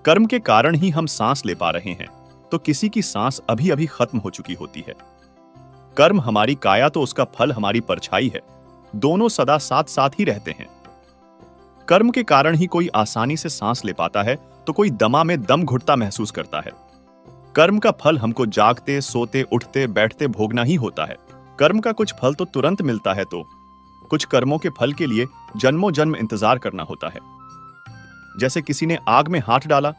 कर्म के कारण ही हम सांस ले पा रहे हैं, तो किसी की सांस अभी अभी खत्म हो चुकी होती है। कर्म हमारी काया तो उसका फल हमारी परछाई है, दोनों सदा साथ साथ ही रहते हैं। कर्म के कारण ही कोई आसानी से सांस ले पाता है, तो कोई दमा में दम घुटता महसूस करता है। कर्म का फल हमको जागते, सोते, उठते, बैठते भोगना ही होता है। कर्म का कुछ फल तो तुरंत मिलता है, तो कुछ कर्मों के फल के लिए जन्मों जन्म इंतजार करना होता है। जैसे किसी ने आग में हाथ डाला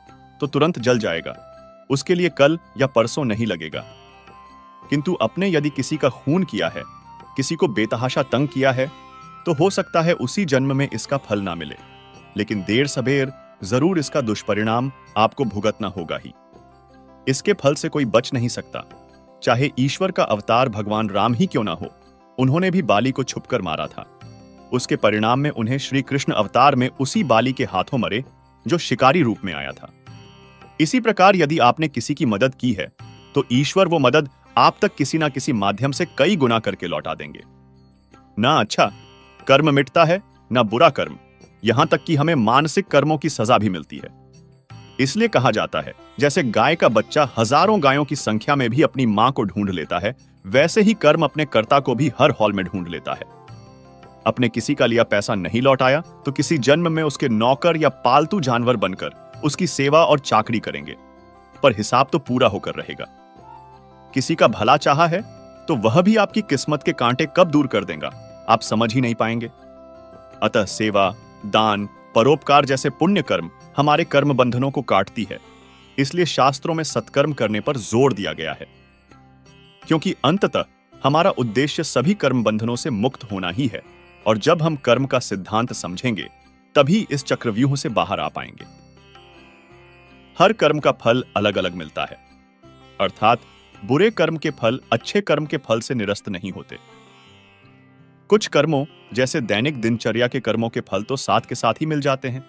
तो तुरंत जल जाएगा, उसके लिए कल या परसों नहीं लगेगा। किंतु अपने यदि किसी का खून किया है, किसी को बेतहाशा तंग किया है, तो हो सकता है उसी जन्म में इसका फल ना मिले, लेकिन देर सबेर जरूर इसका दुष्परिणाम आपको भुगतना होगा ही। इसके फल से कोई बच नहीं सकता, चाहे ईश्वर का अवतार भगवान राम ही क्यों ना हो। उन्होंने भी बाली को छुपकर मारा था। उसके परिणाम में उन्हें श्री कृष्ण अवतार में उसी बाली के हाथों मरे जो शिकारी रूप में आया था। इसी प्रकार यदि आपने किसी की मदद की है, तो ईश्वर वो मदद आप तक किसी ना किसी माध्यम से कई गुना करके लौटा देंगे। ना अच्छा कर्म मिटता है, ना बुरा कर्म, यहां तक कि हमें मानसिक कर्मों की सजा भी मिलती है। इसलिए कहा जाता है, जैसे गाय का बच्चा हजारों गायों की संख्या में भी अपनी मां को ढूंढ लेता है, वैसे ही कर्म अपने कर्ता को भी हर हॉल में ढूंढ लेता है। अपने किसी का लिया पैसा नहीं लौटाया तो किसी जन्म में उसके नौकर या पालतू जानवर बनकर उसकी सेवा और चाकरी करेंगे, पर हिसाब तो पूरा होकर रहेगा। किसी का भला चाहा है तो वह भी आपकी किस्मत के कांटे कब दूर कर देगा, आप समझ ही नहीं पाएंगे। अतः सेवा, दान, परोपकार जैसे पुण्य कर्म हमारे कर्म बंधनों को काटती है। इसलिए शास्त्रों में सत्कर्म करने पर जोर दिया गया है। क्योंकि अंततः हमारा उद्देश्य सभी कर्म बंधनों से मुक्त होना ही है, और जब हम कर्म का सिद्धांत समझेंगे तभी इस चक्रव्यूह से बाहर आ पाएंगे। हर कर्म का फल अलग अलग मिलता है, अर्थात बुरे कर्म के फल अच्छे कर्म के फल से निरस्त नहीं होते। कुछ कर्मों जैसे दैनिक दिनचर्या के कर्मों के फल तो साथ के साथ ही मिल जाते हैं,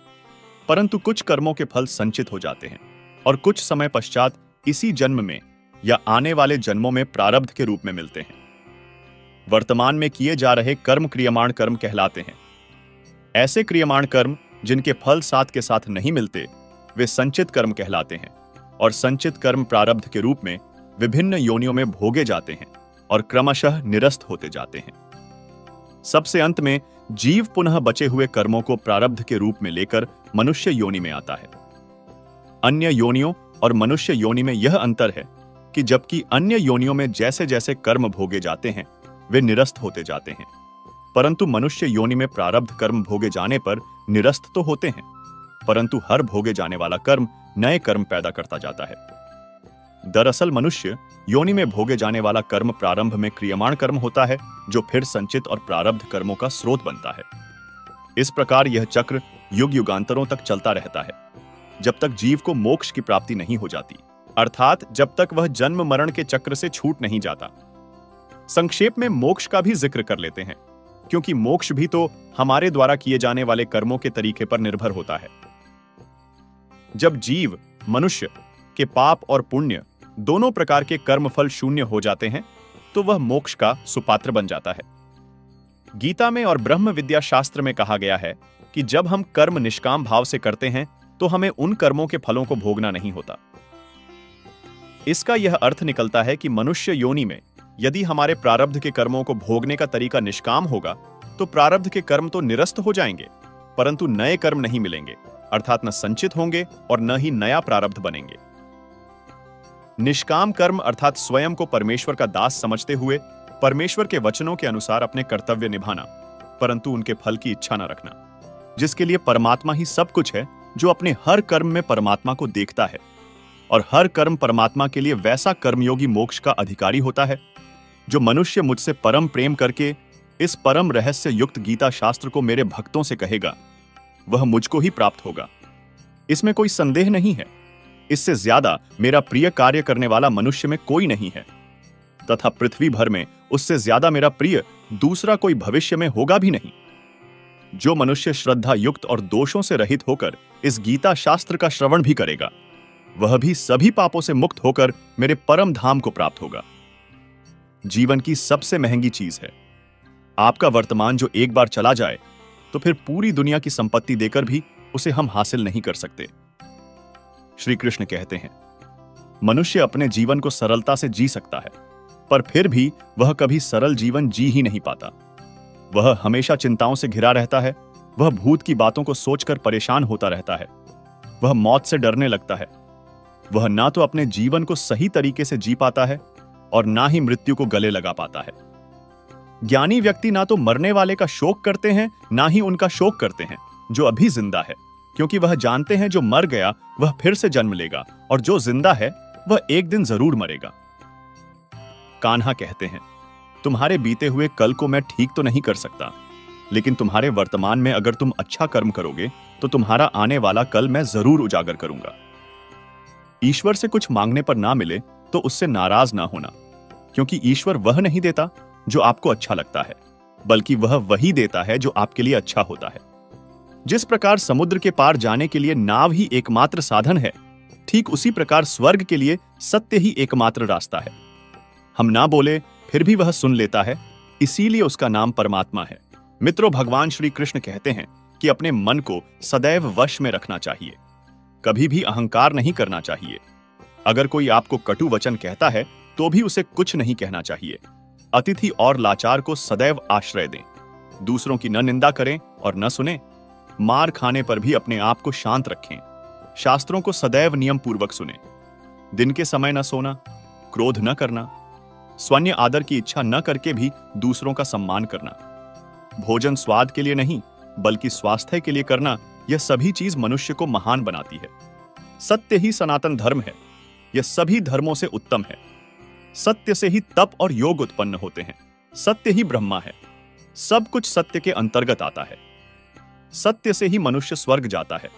परंतु कुछ कर्मों के फल संचित हो जाते हैं और कुछ समय पश्चात इसी जन्म में या आने वाले जन्मों में प्रारब्ध के रूप में मिलते हैं। वर्तमान में किए जा रहे कर्म क्रियमाण कर्म कहलाते हैं। ऐसे क्रियमाण कर्म जिनके फल साथ के साथ नहीं मिलते वे संचित कर्म कहलाते हैं, और संचित कर्म प्रारब्ध के रूप में विभिन्न योनियों में भोगे जाते हैं और क्रमशः निरस्त होते जाते हैं। सबसे अंत में जीव पुनः बचे हुए कर्मों को प्रारब्ध के रूप में लेकर मनुष्य योनि में आता है। अन्य योनियों और मनुष्य योनि में यह अंतर है कि जबकि अन्य योनियों में जैसे जैसे कर्म भोगे जाते हैं वे निरस्त होते जाते हैं, परंतु मनुष्य योनि में प्रारब्ध कर्म भोगे जाने पर निरस्त तो होते हैं, परंतु हर भोगे जाने वाला कर्म नए कर्म पैदा करता जाता है। दरअसल मनुष्य योनि में भोगे जाने वाला कर्म प्रारंभ में क्रियमाण कर्म होता है, जो फिर संचित और प्रारब्ध कर्मों का स्रोत बनता है। इस प्रकार यह चक्र युग युगांतरों तक चलता रहता है, जब तक जीव को मोक्ष की प्राप्ति नहीं हो जाती, अर्थात जब तक वह जन्म मरण के चक्र से छूट नहीं जाता। संक्षेप में मोक्ष का भी जिक्र कर लेते हैं, क्योंकि मोक्ष भी तो हमारे द्वारा किए जाने वाले कर्मों के तरीके पर निर्भर होता है। जब जीव मनुष्य के पाप और पुण्य दोनों प्रकार के कर्मफल शून्य हो जाते हैं तो वह मोक्ष का सुपात्र बन जाता है। गीता में और ब्रह्म विद्या शास्त्र में कहा गया है कि जब हम कर्म निष्काम भाव से करते हैं तो हमें उन कर्मों के फलों को भोगना नहीं होता। इसका यह अर्थ निकलता है कि मनुष्य योनि में यदि हमारे प्रारब्ध के कर्मों को भोगने का तरीका निष्काम होगा तो प्रारब्ध के कर्म तो निरस्त हो जाएंगे, परंतु नए कर्म नहीं मिलेंगे, अर्थात न संचित होंगे और न ही नया प्रारब्ध बनेंगे। निष्काम कर्म अर्थात स्वयं को परमेश्वर का दास समझते हुए परमेश्वर के वचनों के अनुसार अपने कर्तव्य निभाना, परंतु उनके फल की इच्छा न रखना, जिसके लिए परमात्मा ही सब कुछ है, जो अपने हर कर्म में परमात्मा को देखता है, और हर कर्म परमात्मा के लिए वैसा कर्मयोगी मोक्ष का अधिकारी होता है। जो मनुष्य मुझसे परम प्रेम करके इस परम रहस्य युक्त गीता शास्त्र को मेरे भक्तों से कहेगा, वह मुझको ही प्राप्त होगा, इसमें कोई संदेह नहीं है। इससे ज्यादा मेरा प्रिय कार्य करने वाला मनुष्य में कोई नहीं है, तथा पृथ्वी भर में उससे ज्यादा मेरा प्रिय दूसरा कोई भविष्य में होगा भी नहीं। जो मनुष्य श्रद्धा युक्त और दोषों से रहित होकर इस गीता शास्त्र का श्रवण भी करेगा, वह भी सभी पापों से मुक्त होकर मेरे परम धाम को प्राप्त होगा। जीवन की सबसे महंगी चीज है आपका वर्तमान, जो एक बार चला जाए तो फिर पूरी दुनिया की संपत्ति देकर भी उसे हम हासिल नहीं कर सकते। श्री कृष्ण कहते हैं, मनुष्य अपने जीवन को सरलता से जी सकता है, पर फिर भी वह कभी सरल जीवन जी ही नहीं पाता। वह हमेशा चिंताओं से घिरा रहता है, वह भूत की बातों को सोचकर परेशान होता रहता है, वह मौत से डरने लगता है, वह ना तो अपने जीवन को सही तरीके से जी पाता है और ना ही मृत्यु को गले लगा पाता है। ज्ञानी व्यक्ति ना तो मरने वाले का शोक करते हैं, ना ही उनका शोक करते हैं जो अभी जिंदा है, क्योंकि वह जानते हैं जो मर गया वह फिर से जन्म लेगा, और जो जिंदा है वह एक दिन जरूर मरेगा। कान्हा कहते हैं, तुम्हारे बीते हुए कल को मैं ठीक तो नहीं कर सकता, लेकिन तुम्हारे वर्तमान में अगर तुम अच्छा कर्म करोगे तो तुम्हारा आने वाला कल मैं जरूर उजागर करूंगा। ईश्वर से कुछ मांगने पर ना मिले तो उससे नाराज ना होना, क्योंकि ईश्वर वह नहीं देता जो आपको अच्छा लगता है, बल्कि वह वही देता है जो आपके लिए अच्छा होता है। जिस प्रकार समुद्र के पार जाने के लिए नाव ही एकमात्र साधन है, ठीक उसी प्रकार स्वर्ग के लिए सत्य ही एकमात्र रास्ता है। हम ना बोले फिर भी वह सुन लेता है, इसीलिए उसका नाम परमात्मा है। मित्रों, भगवान श्री कृष्ण कहते हैं कि अपने मन को सदैव वश में रखना चाहिए, कभी भी अहंकार नहीं करना चाहिए। अगर कोई आपको कटु वचन कहता है तो भी उसे कुछ नहीं कहना चाहिए। अतिथि और लाचार को सदैव आश्रय दें, दूसरों की न निंदा करें और न सुने। मार खाने पर भी अपने आप को शांत रखें। शास्त्रों को सदैव नियम पूर्वक सुने। दिन के समय न सोना, क्रोध न करना, स्वन्य आदर की इच्छा न करके भी दूसरों का सम्मान करना, भोजन स्वाद के लिए नहीं बल्कि स्वास्थ्य के लिए करना, यह सभी चीज मनुष्य को महान बनाती है। सत्य ही सनातन धर्म है, यह सभी धर्मों से उत्तम है। सत्य से ही तप और योग उत्पन्न होते हैं। सत्य ही ब्रह्मा है। सब कुछ सत्य के अंतर्गत आता है। सत्य से ही मनुष्य स्वर्ग जाता है।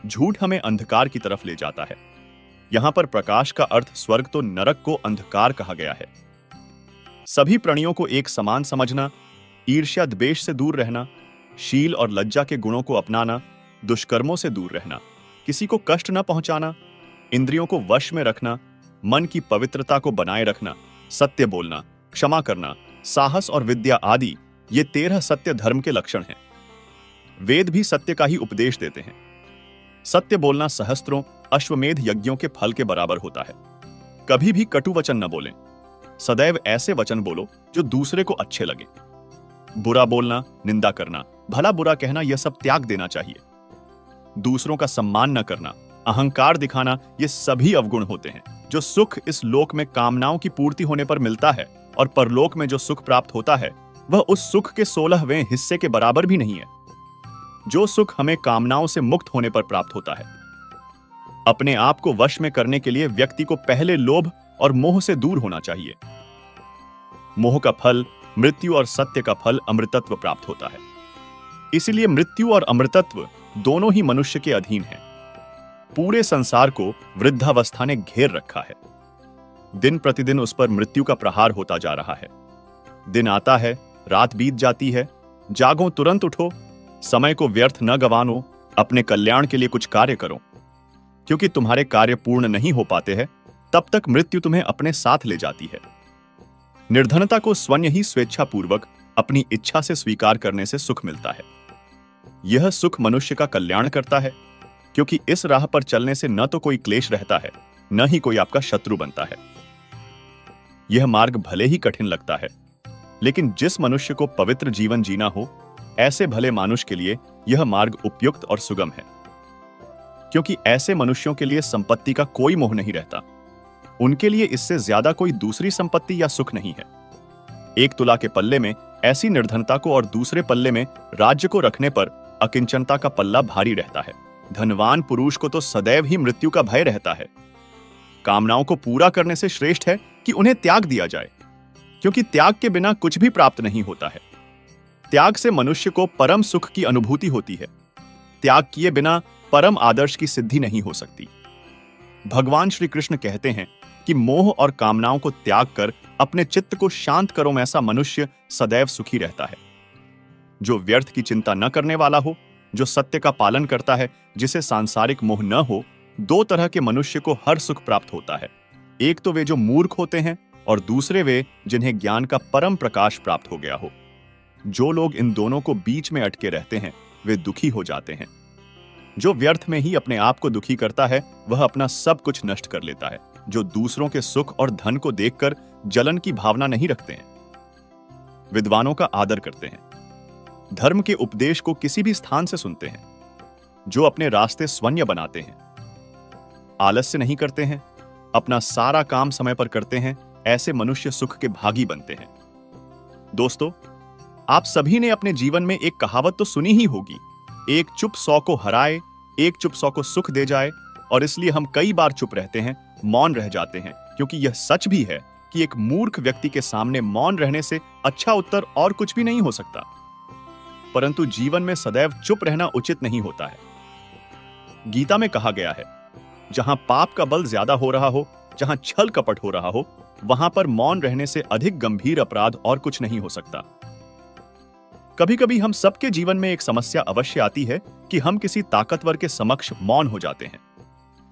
झूठ हमें अंधकार की तरफ ले जाता है। यहां पर प्रकाश का अर्थ स्वर्ग तो नरक को अंधकार कहा गया है। सभी प्राणियों को एक समान समझना, ईर्ष्या द्वेष से दूर रहना, शील और लज्जा के गुणों को अपनाना, दुष्कर्मों से दूर रहना, किसी को कष्ट न पहुंचाना, इंद्रियों को वश में रखना, मन की पवित्रता को बनाए रखना, सत्य बोलना, क्षमा करना, साहस और विद्या आदि ये 13 सत्य धर्म के लक्षण हैं। वेद भी सत्य का ही उपदेश देते हैं। सत्य बोलना सहस्त्रों अश्वमेध यज्ञों के फल के बराबर होता है। कभी भी कटु वचन न बोलें। सदैव ऐसे वचन बोलो जो दूसरे को अच्छे लगे। बुरा बोलना, निंदा करना, भला बुरा कहना, यह सब त्याग देना चाहिए। दूसरों का सम्मान न करना, अहंकार दिखाना, ये सभी अवगुण होते हैं। जो सुख इस लोक में कामनाओं की पूर्ति होने पर मिलता है और परलोक में जो सुख प्राप्त होता है वह उस सुख के 16वें हिस्से के बराबर भी नहीं है। जो सुख हमें कामनाओं से मुक्त होने पर प्राप्त होता है। अपने आप को वश में करने के लिए व्यक्ति को पहले लोभ और मोह से दूर होना चाहिए। मोह का फल मृत्यु और सत्य का फल अमृतत्व प्राप्त होता है। इसलिए मृत्यु और अमृतत्व दोनों ही मनुष्य के अधीन हैं। पूरे संसार को वृद्धावस्था ने घेर रखा है। दिन प्रतिदिन उस पर मृत्यु का प्रहार होता जा रहा है। दिन आता है, रात बीत जाती है। जागो, तुरंत उठो, समय को व्यर्थ न गंवाओ, अपने कल्याण के लिए कुछ कार्य करो, क्योंकि तुम्हारे कार्य पूर्ण नहीं हो पाते हैं तब तक मृत्यु तुम्हें अपने साथ ले जाती है। निर्धनता को स्वयं ही स्वेच्छापूर्वक अपनी इच्छा से स्वीकार करने से सुख मिलता है। यह सुख मनुष्य का कल्याण करता है, क्योंकि इस राह पर चलने से न तो कोई क्लेश रहता है, न ही कोई आपका शत्रु बनता है। यह मार्ग भले ही कठिन लगता है, लेकिन जिस मनुष्य को पवित्र जीवन जीना हो, ऐसे भले मानुष के लिए यह मार्ग उपयुक्त और सुगम है। क्योंकि ऐसे मनुष्यों के लिए संपत्ति का कोई मोह नहीं रहता। उनके लिए इससे ज्यादा कोई दूसरी संपत्ति या सुख नहीं है। 1 तुला के पल्ले में ऐसी निर्धनता को और दूसरे पल्ले में राज्य को रखने पर अकिंचनता का पल्ला भारी रहता है। धनवान पुरुष को तो सदैव ही मृत्यु का भय रहता है। कामनाओं को पूरा करने से श्रेष्ठ है कि उन्हें त्याग दिया जाए, क्योंकि त्याग के बिना कुछ भी प्राप्त नहीं होता है। त्याग से मनुष्य को परम सुख की अनुभूति होती है। त्याग किए बिना परम आदर्श की सिद्धि नहीं हो सकती। भगवान श्री कृष्ण कहते हैं कि मोह और कामनाओं को त्याग कर अपने चित्त को शांत करो, ऐसा मनुष्य सदैव सुखी रहता है। जो व्यर्थ की चिंता न करने वाला हो, जो सत्य का पालन करता है, जिसे सांसारिक मोह न हो, 2 तरह के मनुष्य को हर सुख प्राप्त होता है। एक तो वे जो मूर्ख होते हैं और दूसरे वे जिन्हें ज्ञान का परम प्रकाश प्राप्त हो गया हो। जो लोग इन दोनों को बीच में अटके रहते हैं वे दुखी हो जाते हैं। जो व्यर्थ में ही अपने आप को दुखी करता है वह अपना सब कुछ नष्ट कर लेता है। जो दूसरों के सुख और धन को देखकर जलन की भावना नहीं रखते हैं, विद्वानों का आदर करते हैं, धर्म के उपदेश को किसी भी स्थान से सुनते हैं, जो अपने रास्ते स्वयं बनाते हैं, आलस्य नहीं करते हैं, अपना सारा काम समय पर करते हैं, ऐसे मनुष्य सुख के भागी बनते हैं। दोस्तों, आप सभी ने अपने जीवन में एक कहावत तो सुनी ही होगी, एक चुप 100 को हराए, एक चुप 100 को सुख दे जाए। और इसलिए हम कई बार चुप रहते हैं, मौन रह जाते हैं, क्योंकि यह सच भी है कि एक मूर्ख व्यक्ति के सामने मौन रहने से अच्छा उत्तर और कुछ भी नहीं हो सकता। परंतु जीवन में सदैव चुप रहना उचित नहीं होता है। गीता में कहा गया है, जहां पाप का बल ज्यादा हो रहा हो, जहां छल कपट हो रहा हो, वहां पर मौन रहने से अधिक गंभीर अपराध और कुछ नहीं हो सकता। कभी कभी हम सबके जीवन में एक समस्या अवश्य आती है कि हम किसी ताकतवर के समक्ष मौन हो जाते हैं।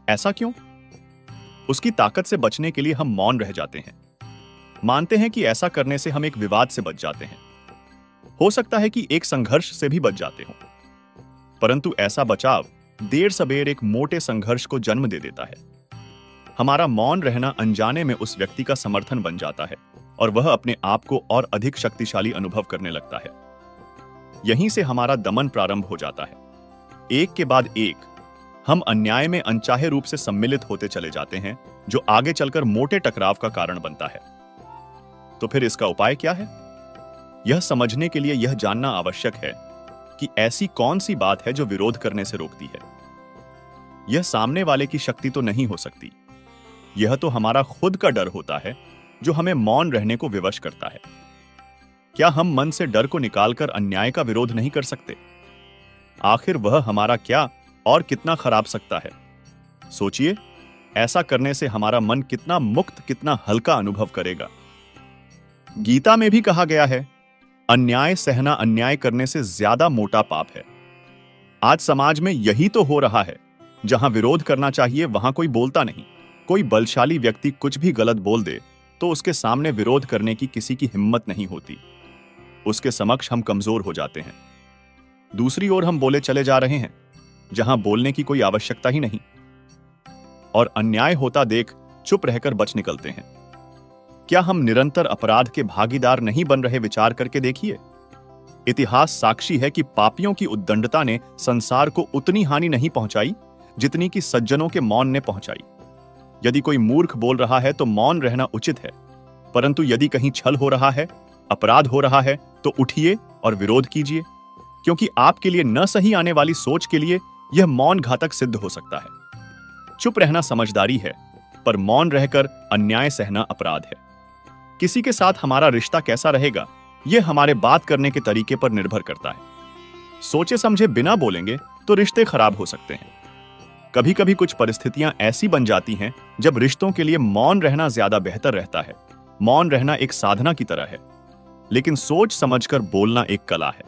ऐसा क्यों? उसकी ताकत से बचने के लिए हम मौन रह जाते हैं। मानते हैं कि ऐसा करने से हम एक विवाद से बच जाते हैं। हो सकता है कि एक संघर्ष से भी बच जाते हो, परंतु ऐसा बचाव देर सबेर एक मोटे संघर्ष को जन्म दे देता है। हमारा मौन रहना अनजाने में उस व्यक्ति का समर्थन बन जाता है और वह अपने आप को और अधिक शक्तिशाली अनुभव करने लगता है। यहीं से हमारा दमन प्रारंभ हो जाता है। एक के बाद एक हम अन्याय में अनचाहे रूप से सम्मिलित होते चले जाते हैं, जो आगे चलकर मोटे टकराव का कारण बनता है। तो फिर इसका उपाय क्या है? यह समझने के लिए यह जानना आवश्यक है कि ऐसी कौन सी बात है जो विरोध करने से रोकती है। यह सामने वाले की शक्ति तो नहीं हो सकती, यह तो हमारा खुद का डर होता है जो हमें मौन रहने को विवश करता है। क्या हम मन से डर को निकालकर अन्याय का विरोध नहीं कर सकते? आखिर वह हमारा क्या और कितना खराब सकता है? सोचिए, ऐसा करने से हमारा मन कितना मुक्त, कितना हल्का अनुभव करेगा। गीता में भी कहा गया है, अन्याय सहना अन्याय करने से ज्यादा मोटा पाप है। आज समाज में यही तो हो रहा है। जहां विरोध करना चाहिए वहां कोई बोलता नहीं। कोई बलशाली व्यक्ति कुछ भी गलत बोल दे तो उसके सामने विरोध करने की किसी की हिम्मत नहीं होती। उसके समक्ष हम कमजोर हो जाते हैं। दूसरी ओर हम बोले चले जा रहे हैं जहां बोलने की कोई आवश्यकता ही नहीं, और अन्याय होता देख चुप रहकर बच निकलते हैं। क्या हम निरंतर अपराध के भागीदार नहीं बन रहे? विचार करके देखिए। इतिहास साक्षी है कि पापियों की उद्दंडता ने संसार को उतनी हानि नहीं पहुंचाई जितनी कि सज्जनों के मौन ने पहुंचाई। यदि कोई मूर्ख बोल रहा है तो मौन रहना उचित है, परंतु यदि कहीं छल हो रहा है, अपराध हो रहा है, तो उठिए और विरोध कीजिए, क्योंकि आपके लिए न सही आने वाली सोच के लिए यह मौन घातक सिद्ध हो सकता है। चुप रहना समझदारी है, पर मौन रहकर अन्याय सहना अपराध है। किसी के साथ हमारा रिश्ता कैसा रहेगा, यह हमारे बात करने के तरीके पर निर्भर करता है। सोचे समझे बिना बोलेंगे तो रिश्ते खराब हो सकते हैं। कभी कभी कुछ परिस्थितियां ऐसी बन जाती हैं जब रिश्तों के लिए मौन रहना ज्यादा बेहतर रहता है। मौन रहना एक साधना की तरह है, लेकिन सोच समझकर बोलना एक कला है।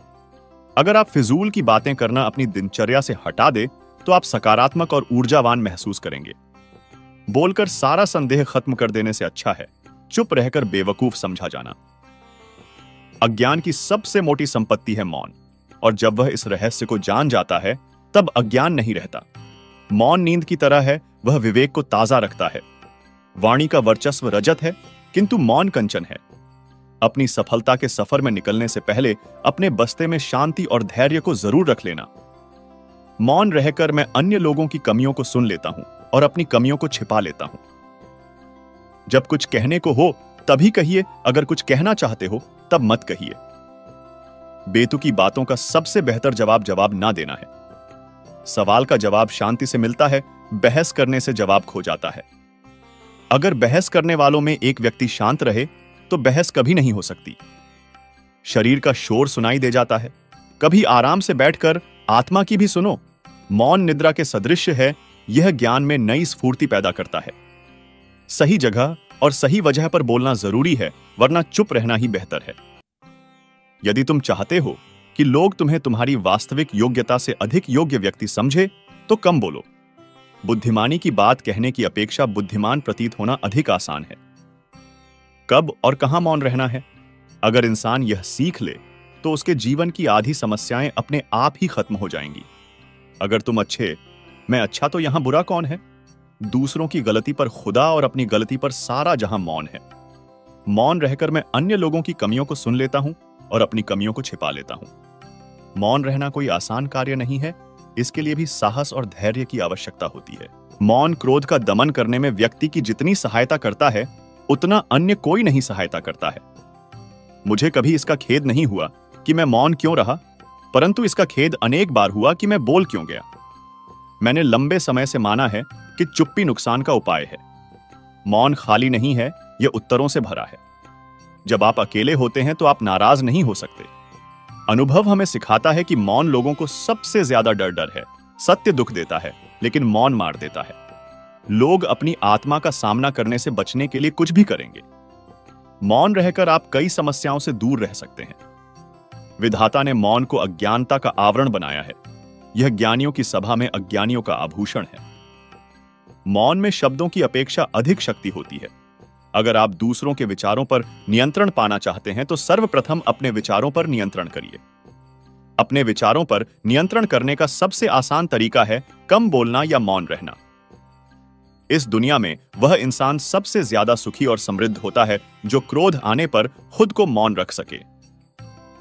अगर आप फिजूल की बातें करना अपनी दिनचर्या से हटा दे तो आप सकारात्मक और ऊर्जावान महसूस करेंगे। बोलकर सारा संदेह खत्म कर देने से अच्छा है चुप रहकर बेवकूफ समझा जाना। अज्ञान की सबसे मोटी संपत्ति है मौन, और जब वह इस रहस्य को जान जाता है तब अज्ञान नहीं रहता। मौन नींद की तरह है, वह विवेक को ताजा रखता है। वाणी का वर्चस्व रजत है, किंतु मौन कंचन है। अपनी सफलता के सफर में निकलने से पहले अपने बस्ते में शांति और धैर्य को जरूर रख लेना। मौन रहकर मैं अन्य लोगों की कमियों को सुन लेता हूं और अपनी कमियों को छिपा लेता हूं। जब कुछ कहने को हो तभी कहिए, अगर कुछ कहना चाहते हो तब मत कहिए। बेतुकी बातों का सबसे बेहतर जवाब ना देना है। सवाल का जवाब शांति से मिलता है, बहस करने से जवाब खो जाता है। अगर बहस करने वालों में एक व्यक्ति शांत रहे तो बहस कभी नहीं हो सकती। शरीर का शोर सुनाई दे जाता है, कभी आराम से बैठकर आत्मा की भी सुनो। मौन निद्रा के सदृश है, यह ज्ञान में नई स्फूर्ति पैदा करता है। सही जगह और सही वजह पर बोलना जरूरी है, वरना चुप रहना ही बेहतर है। यदि तुम चाहते हो कि लोग तुम्हें तुम्हारी वास्तविक योग्यता से अधिक योग्य व्यक्ति समझे तो कम बोलो। बुद्धिमानी की बात कहने की अपेक्षा बुद्धिमान प्रतीत होना अधिक आसान है। कब और कहां मौन रहना है, अगर इंसान यह सीख ले तो उसके जीवन की आधी समस्याएं अपने आप ही खत्म हो जाएंगी। अगर तुम अच्छे, मैं अच्छा तो यहां बुरा कौन है? दूसरों की गलती पर खुदा और अपनी गलती पर सारा जहां मौन है। मौन रहकर मैं अन्य लोगों की कमियों को सुन लेता हूं और अपनी कमियों को छिपा लेता हूं। मौन रहना कोई आसान कार्य नहीं है, इसके लिए भी साहस और धैर्य की आवश्यकता होती है। मौन क्रोध का दमन करने में व्यक्ति की जितनी सहायता करता है उतना अन्य कोई नहीं सहायता करता है। मुझे कभी इसका खेद नहीं हुआ कि मैं मौन क्यों रहा, परंतु इसका खेद अनेक बार हुआ कि मैं बोल क्यों गया। मैंने लंबे समय से माना है कि चुप्पी नुकसान का उपाय है। मौन खाली नहीं है, यह उत्तरों से भरा है। जब आप अकेले होते हैं तो आप नाराज नहीं हो सकते। अनुभव हमें सिखाता है कि मौन लोगों को सबसे ज्यादा डर है। सत्य दुख देता है, लेकिन मौन मार देता है। लोग अपनी आत्मा का सामना करने से बचने के लिए कुछ भी करेंगे। मौन रहकर आप कई समस्याओं से दूर रह सकते हैं। विधाता ने मौन को अज्ञानता का आवरण बनाया है। यह ज्ञानियों की सभा में अज्ञानियों का आभूषण है। मौन में शब्दों की अपेक्षा अधिक शक्ति होती है। अगर आप दूसरों के विचारों पर नियंत्रण पाना चाहते हैं तो सर्वप्रथम अपने विचारों पर नियंत्रण करिए। अपने विचारों पर नियंत्रण करने का सबसे आसान तरीका है कम बोलना या मौन रहना। इस दुनिया में वह इंसान सबसे ज्यादा सुखी और समृद्ध होता है जो क्रोध आने पर खुद को मौन रख सके।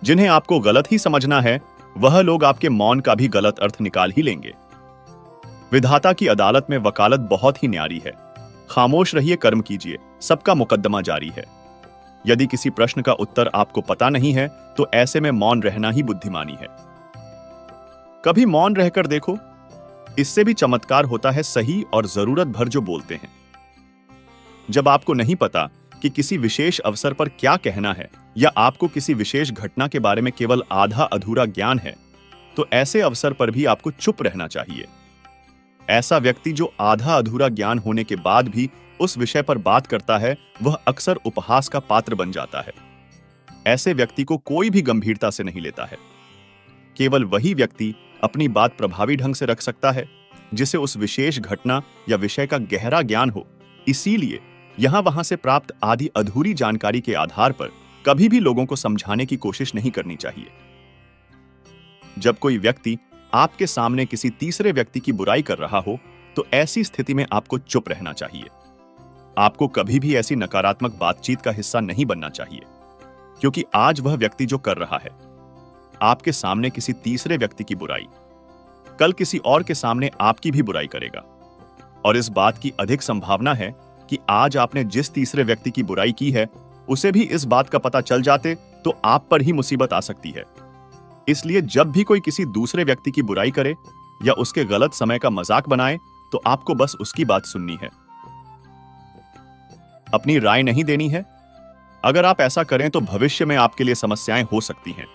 जिन्हें आपको गलत ही समझना है, वह लोग आपके मौन का भी गलत अर्थ निकाल ही लेंगे। विधाता की अदालत में वकालत बहुत ही न्यारी है। खामोश रहिए, कर्म कीजिए, सबका मुकदमा जारी है। यदि किसी प्रश्न का उत्तर आपको पता नहीं है तो ऐसे में मौन रहना ही बुद्धिमानी है। कभी मौन रहकर देखो, इससे भी चमत्कार होता है सही और जरूरत भर जो बोलते हैं। जब आपको नहीं पता कि किसी विशेष अवसर पर क्या कहना है या आपको किसी विशेष घटना के बारे में केवल आधा अधूरा ज्ञान है, तो ऐसे अवसर पर भी आपको चुप रहना चाहिए। ऐसा व्यक्ति जो आधा अधूरा ज्ञान होने के बाद भी उस विषय पर बात करता है, वह अक्सर उपहास का पात्र बन जाता है। ऐसे व्यक्ति को कोई भी गंभीरता से नहीं लेता है। केवल वही व्यक्ति अपनी बात प्रभावी ढंग से रख सकता है जिसे उस विशेष घटना या विषय का गहरा ज्ञान हो। इसीलिए यहां वहां से प्राप्त आधी अधूरी जानकारी के आधार पर कभी भी लोगों को समझाने की कोशिश नहीं करनी चाहिए। जब कोई व्यक्ति आपके सामने किसी तीसरे व्यक्ति की बुराई कर रहा हो, तो ऐसी स्थिति में आपको चुप रहना चाहिए। आपको कभी भी ऐसी नकारात्मक बातचीत का हिस्सा नहीं बनना चाहिए, क्योंकि आज वह व्यक्ति जो कर रहा है आपके सामने किसी तीसरे व्यक्ति की बुराई, कल किसी और के सामने आपकी भी बुराई करेगा। और इस बात की अधिक संभावना है कि आज आपने जिस तीसरे व्यक्ति की बुराई की है, उसे भी इस बात का पता चल जाते तो आप पर ही मुसीबत आ सकती है। इसलिए जब भी कोई किसी दूसरे व्यक्ति की बुराई करे या उसके गलत समय का मजाक बनाए, तो आपको बस उसकी बात सुननी है, अपनी राय नहीं देनी है। अगर आप ऐसा करें तो भविष्य में आपके लिए समस्याएं हो सकती हैं।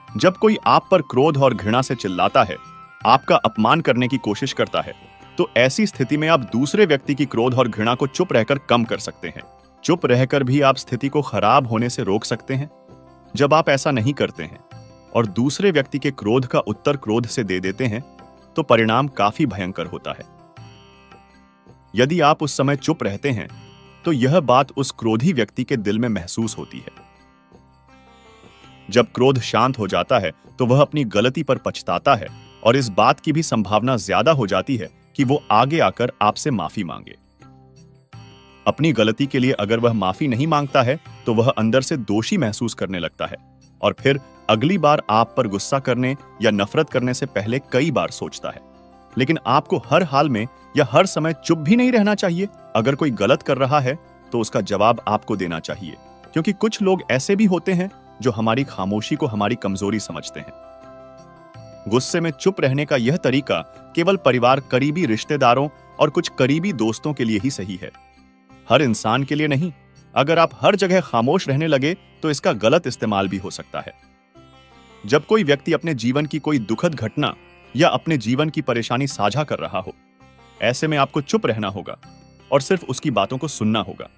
जब कोई आप पर क्रोध और घृणा से चिल्लाता है, आपका अपमान करने की कोशिश करता है, तो ऐसी स्थिति में आप दूसरे व्यक्ति की क्रोध और घृणा को चुप रहकर कम कर सकते हैं। चुप रहकर भी आप स्थिति को खराब होने से रोक सकते हैं। जब आप ऐसा नहीं करते हैं और दूसरे व्यक्ति के क्रोध का उत्तर क्रोध से दे देते हैं, तो परिणाम काफी भयंकर होता है। यदि आप उस समय चुप रहते हैं, तो यह बात उस क्रोधी व्यक्ति के दिल में महसूस होती है। जब क्रोध शांत हो जाता है, तो वह अपनी गलती पर पछताता है और इस बात की भी संभावना ज्यादा हो जाती है कि वो आगे आकर आपसे माफी मांगे। अपनी गलती के लिए अगर वह माफी नहीं मांगता है, तो वह अंदर से दोषी महसूस करने लगता है और फिर अगली बार आप पर गुस्सा करने या नफरत करने से पहले कई बार सोचता है। लेकिन आपको हर हाल में या हर समय चुप भी नहीं रहना चाहिए। अगर कोई गलत कर रहा है, तो उसका जवाब आपको देना चाहिए, क्योंकि कुछ लोग ऐसे भी होते हैं जो हमारी खामोशी को हमारी कमजोरी समझते हैं। गुस्से में चुप रहने का यह तरीका केवल परिवार, करीबी रिश्तेदारों और कुछ करीबी दोस्तों के लिए ही सही है, हर इंसान के लिए नहीं। अगर आप हर जगह खामोश रहने लगे, तो इसका गलत इस्तेमाल भी हो सकता है। जब कोई व्यक्ति अपने जीवन की कोई दुखद घटना या अपने जीवन की परेशानी साझा कर रहा हो, ऐसे में आपको चुप रहना होगा और सिर्फ उसकी बातों को सुनना होगा।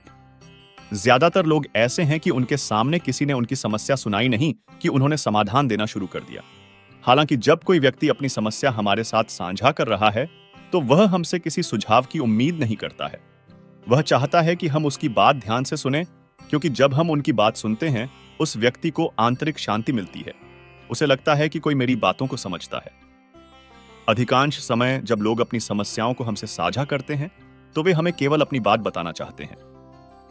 ज्यादातर लोग ऐसे हैं कि उनके सामने किसी ने उनकी समस्या सुनाई नहीं कि उन्होंने समाधान देना शुरू कर दिया। हालांकि जब कोई व्यक्ति अपनी समस्या हमारे साथ साझा कर रहा है, तो वह हमसे किसी सुझाव की उम्मीद नहीं करता है। वह चाहता है कि हम उसकी बात ध्यान से सुनें, क्योंकि जब हम उनकी बात सुनते हैं, उस व्यक्ति को आंतरिक शांति मिलती है। उसे लगता है कि कोई मेरी बातों को समझता है। अधिकांश समय जब लोग अपनी समस्याओं को हमसे साझा करते हैं, तो वे हमें केवल अपनी बात बताना चाहते हैं।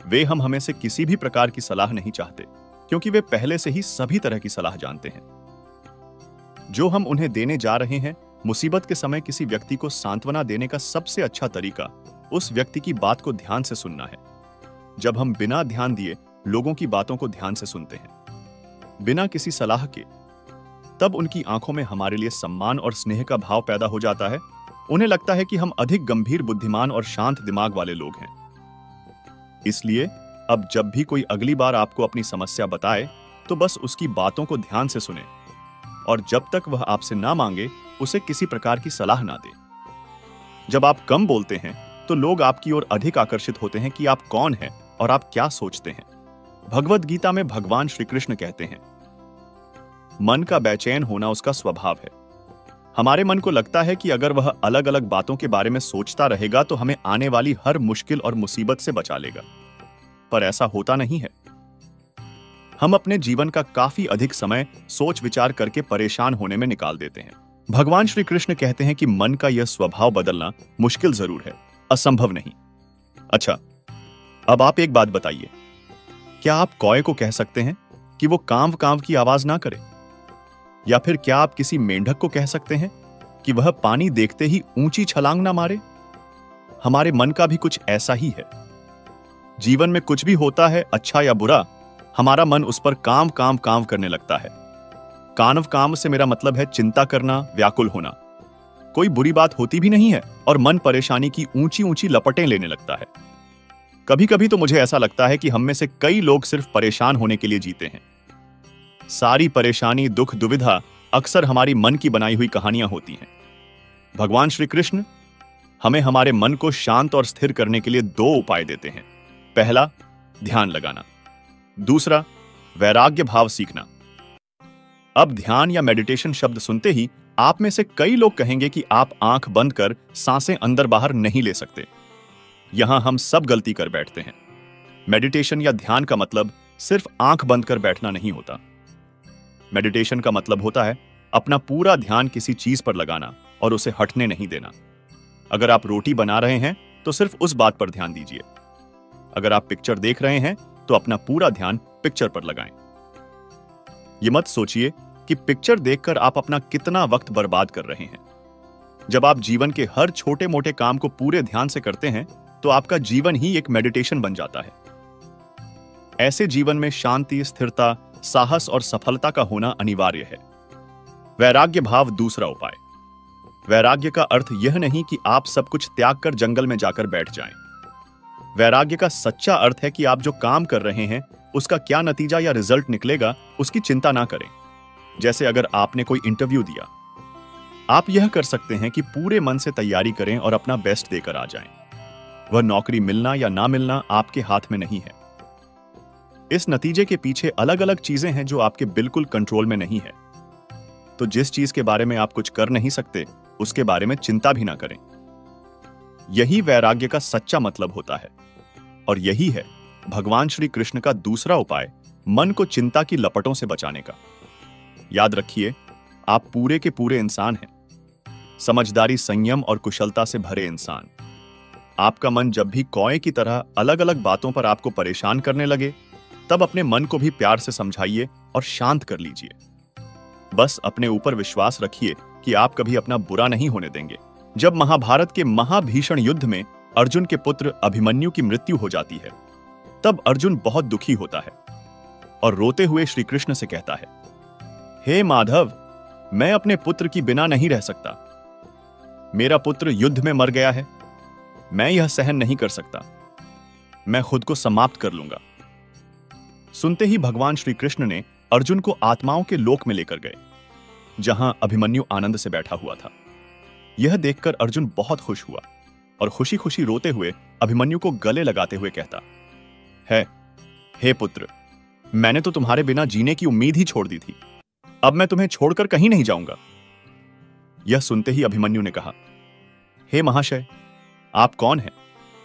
वे हमें से किसी भी प्रकार की सलाह नहीं चाहते, क्योंकि वे पहले से ही सभी तरह की सलाह जानते हैं। जो हम उन्हें देने जा रहे हैं, मुसीबत के समय किसी व्यक्ति को सांत्वना देने का सबसे अच्छा तरीका उस व्यक्ति की बात को ध्यान से सुनना है। जब हम बिना ध्यान दिए लोगों की बातों को ध्यान से सुनते हैं, बिना किसी सलाह के, तब उनकी आंखों में हमारे लिए सम्मान और स्नेह का भाव पैदा हो जाता है। उन्हें लगता है कि हम अधिक गंभीर, बुद्धिमान और शांत दिमाग वाले लोग हैं। इसलिए अब जब भी कोई अगली बार आपको अपनी समस्या बताए, तो बस उसकी बातों को ध्यान से सुने और जब तक वह आपसे ना मांगे, उसे किसी प्रकार की सलाह ना दे। जब आप कम बोलते हैं, तो लोग आपकी ओर अधिक आकर्षित होते हैं कि आप कौन हैं और आप क्या सोचते हैं। भगवद गीता में भगवान श्री कृष्ण कहते हैं, मन का बेचैन होना उसका स्वभाव है। हमारे मन को लगता है कि अगर वह अलग अलग बातों के बारे में सोचता रहेगा, तो हमें आने वाली हर मुश्किल और मुसीबत से बचा लेगा। पर ऐसा होता नहीं है। हम अपने जीवन का काफी अधिक समय सोच विचार करके परेशान होने में निकाल देते हैं। भगवान श्री कृष्ण कहते हैं कि मन का यह स्वभाव बदलना मुश्किल जरूर है, असंभव नहीं। अच्छा, अब आप एक बात बताइए, क्या आप कौए को कह सकते हैं कि वो कांव कांव की आवाज ना करे? या फिर क्या आप किसी मेंढक को कह सकते हैं कि वह पानी देखते ही ऊंची छलांग ना मारे? हमारे मन का भी कुछ ऐसा ही है। जीवन में कुछ भी होता है, अच्छा या बुरा, हमारा मन उस पर काम काम काम करने लगता है। कानव काम से मेरा मतलब है चिंता करना, व्याकुल होना। कोई बुरी बात होती भी नहीं है और मन परेशानी की ऊंची ऊंची लपटें लेने लगता है। कभी कभी तो मुझे ऐसा लगता है कि हम में से कई लोग सिर्फ परेशान होने के लिए जीते हैं। सारी परेशानी, दुख, दुविधा अक्सर हमारी मन की बनाई हुई कहानियां होती हैं। भगवान श्री कृष्ण हमें हमारे मन को शांत और स्थिर करने के लिए 2 उपाय देते हैं। पहला, ध्यान लगाना। दूसरा, वैराग्य भाव सीखना। अब ध्यान या मेडिटेशन शब्द सुनते ही आप में से कई लोग कहेंगे कि आप आंख बंद कर सांसें अंदर बाहर नहीं ले सकते। यहां हम सब गलती कर बैठते हैं। मेडिटेशन या ध्यान का मतलब सिर्फ आंख बंद कर बैठना नहीं होता। मेडिटेशन का मतलब होता है अपना पूरा ध्यान किसी चीज पर लगाना और उसे हटने नहीं देना। अगर आप रोटी बना रहे हैं तो सिर्फ उस बात पर ध्यान दीजिए। अगर आप पिक्चर देख रहे हैं तो अपना पूरा ध्यान पिक्चर पर लगाएं। ये मत सोचिए कि पिक्चर देखकर आप अपना कितना वक्त बर्बाद कर रहे हैं। जब आप जीवन के हर छोटे मोटे काम को पूरे ध्यान से करते हैं तो आपका जीवन ही एक मेडिटेशन बन जाता है। ऐसे जीवन में शांति, स्थिरता, साहस और सफलता का होना अनिवार्य है। वैराग्य भाव दूसरा उपाय। वैराग्य का अर्थ यह नहीं कि आप सब कुछ त्याग कर जंगल में जाकर बैठ जाएं। वैराग्य का सच्चा अर्थ है कि आप जो काम कर रहे हैं उसका क्या नतीजा या रिजल्ट निकलेगा उसकी चिंता ना करें। जैसे अगर आपने कोई इंटरव्यू दिया, आप यह कर सकते हैं कि पूरे मन से तैयारी करें और अपना बेस्ट देकर आ जाएं। वह नौकरी मिलना या ना मिलना आपके हाथ में नहीं है। इस नतीजे के पीछे अलग अलग चीजें हैं जो आपके बिल्कुल कंट्रोल में नहीं है। तो जिस चीज के बारे में आप कुछ कर नहीं सकते उसके बारे में चिंता भी ना करें। यही वैराग्य का सच्चा मतलब होता है। और यही है भगवान श्री कृष्ण का दूसरा उपाय, मन को चिंता की लपटों से बचाने का। याद रखिए, आप पूरे के पूरे इंसान हैं। समझदारी, संयम और कुशलता से भरे इंसान। आपका मन जब भी कौए की तरह अलग अलग बातों पर आपको परेशान करने लगे, तब अपने मन को भी प्यार से समझाइए और शांत कर लीजिए। बस अपने ऊपर विश्वास रखिए कि आप कभी अपना बुरा नहीं होने देंगे। जब महाभारत के महाभीषण युद्ध में अर्जुन के पुत्र अभिमन्यु की मृत्यु हो जाती है, तब अर्जुन बहुत दुखी होता है और रोते हुए श्री कृष्ण से कहता है, हे माधव, मैं अपने पुत्र की बिना नहीं रह सकता। मेरा पुत्र युद्ध में मर गया है। मैं यह सहन नहीं कर सकता। मैं खुद को समाप्त कर लूंगा। सुनते ही भगवान श्री कृष्ण ने अर्जुन को आत्माओं के लोक में लेकर गए, जहां अभिमन्यु आनंद से बैठा हुआ था। यह देखकर अर्जुन बहुत खुश हुआ और खुशी खुशी रोते हुए अभिमन्यु को गले लगाते हुए कहता है, हे पुत्र, मैंने तो तुम्हारे बिना जीने की उम्मीद ही छोड़ दी थी। अब मैं तुम्हें छोड़कर कहीं नहीं जाऊंगा। यह सुनते ही अभिमन्यु ने कहा, हे महाशय, आप कौन हैं?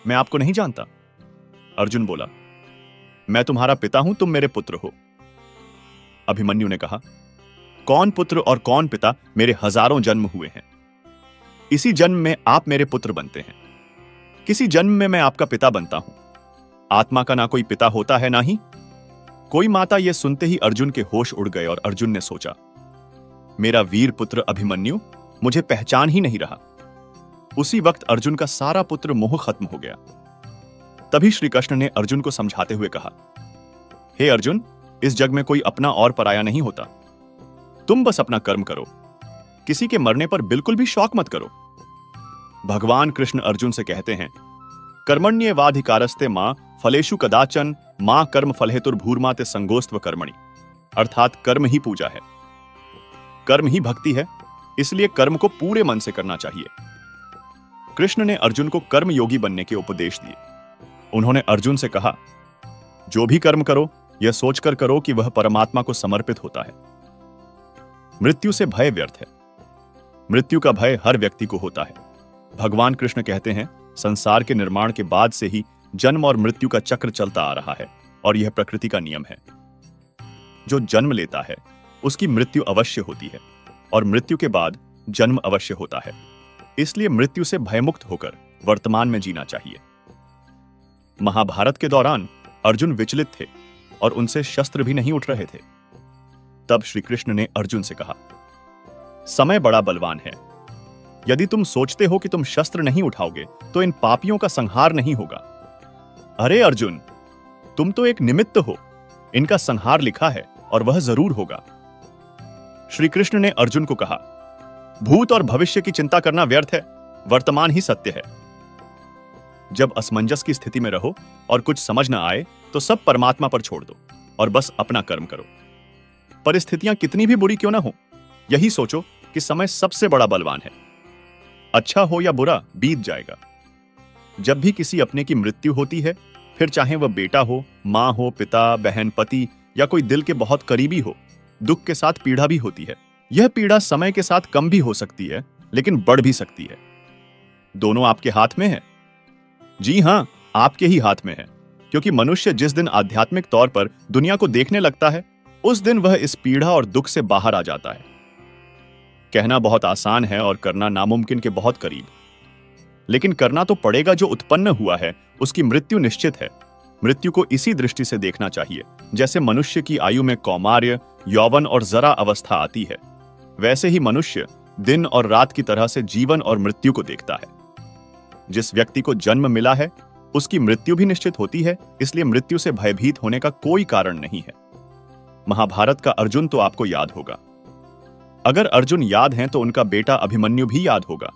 मैं आपको नहीं जानता। अर्जुन बोला, मैं तुम्हारा पिता हूं, तुम मेरे पुत्र हो। अभिमन्यु ने कहा, कौन पुत्र और कौन पिता, मेरे हजारों जन्म हुए हैं। इसी जन्म में आप मेरे पुत्र बनते हैं। किसी जन्म में मैं आपका पिता बनता हूं। आत्मा का ना कोई पिता होता है ना ही कोई माता। यह सुनते ही अर्जुन के होश उड़ गए और अर्जुन ने सोचा, मेरा वीर पुत्र अभिमन्यु मुझे पहचान ही नहीं रहा। उसी वक्त अर्जुन का सारा पुत्र मोह खत्म हो गया। तभी श्री कृष्ण ने अर्जुन को समझाते हुए कहा, हे अर्जुन, इस जग में कोई अपना और पराया नहीं होता। तुम बस अपना कर्म करो। किसी के मरने पर बिल्कुल भी शौक मत करो। भगवान कृष्ण अर्जुन से कहते हैं, कर्मण्येवाधिकारस्ते मां फलेषु कदाचन मां कर्म फलहेतुर्भूर्मा ते संगोस्त्व कर्मणि। अर्थात कर्म ही पूजा है, कर्म ही भक्ति है, इसलिए कर्म को पूरे मन से करना चाहिए। कृष्ण ने अर्जुन को कर्म योगी बनने के उपदेश दिए। उन्होंने अर्जुन से कहा, जो भी कर्म करो यह सोचकर करो कि वह परमात्मा को समर्पित होता है। मृत्यु से भय व्यर्थ है। मृत्यु का भय हर व्यक्ति को होता है। भगवान कृष्ण कहते हैं, संसार के निर्माण के बाद से ही जन्म और मृत्यु का चक्र चलता आ रहा है और यह प्रकृति का नियम है। जो जन्म लेता है उसकी मृत्यु अवश्य होती है और मृत्यु के बाद जन्म अवश्य होता है। इसलिए मृत्यु से भयमुक्त होकर वर्तमान में जीना चाहिए। महाभारत के दौरान अर्जुन विचलित थे और उनसे शस्त्र भी नहीं उठ रहे थे। तब श्री कृष्ण ने अर्जुन से कहा, समय बड़ा बलवान है। यदि तुम सोचते हो कि तुम शस्त्र नहीं उठाओगे तो इन पापियों का संहार नहीं होगा। अरे अर्जुन, तुम तो एक निमित्त हो। इनका संहार लिखा है और वह जरूर होगा। श्री कृष्ण ने अर्जुन को कहा, भूत और भविष्य की चिंता करना व्यर्थ है, वर्तमान ही सत्य है। जब असमंजस की स्थिति में रहो और कुछ समझ ना आए तो सब परमात्मा पर छोड़ दो और बस अपना कर्म करो। परिस्थितियां कितनी भी बुरी क्यों ना हो, यही सोचो कि समय सबसे बड़ा बलवान है। अच्छा हो या बुरा, बीत जाएगा। जब भी किसी अपने की मृत्यु होती है, फिर चाहे वह बेटा हो, मां हो, पिता, बहन, पति या कोई दिल के बहुत करीबी हो, दुख के साथ पीड़ा भी होती है। यह पीड़ा समय के साथ कम भी हो सकती है, लेकिन बढ़ भी सकती है। दोनों आपके हाथ में है। जी हां, आपके ही हाथ में है, क्योंकि मनुष्य जिस दिन आध्यात्मिक तौर पर दुनिया को देखने लगता है, उस दिन वह इस पीड़ा और दुख से बाहर आ जाता है। कहना बहुत आसान है और करना नामुमकिन के बहुत करीब। लेकिन करना तो पड़ेगा। जो उत्पन्न हुआ है उसकी मृत्यु निश्चित है। मृत्यु को इसी दृष्टि से देखना चाहिए, जैसे मनुष्य की आयु में कौमार्य, यौवन और जरा अवस्था आती है, वैसे ही मनुष्य दिन और रात की तरह से जीवन और मृत्यु को देखता है। जिस व्यक्ति को जन्म मिला है उसकी मृत्यु भी निश्चित होती है, इसलिए मृत्यु से भयभीत होने का कोई कारण नहीं है। महाभारत का अर्जुन तो आपको याद होगा। अगर अर्जुन याद हैं तो उनका बेटा अभिमन्यु भी याद होगा,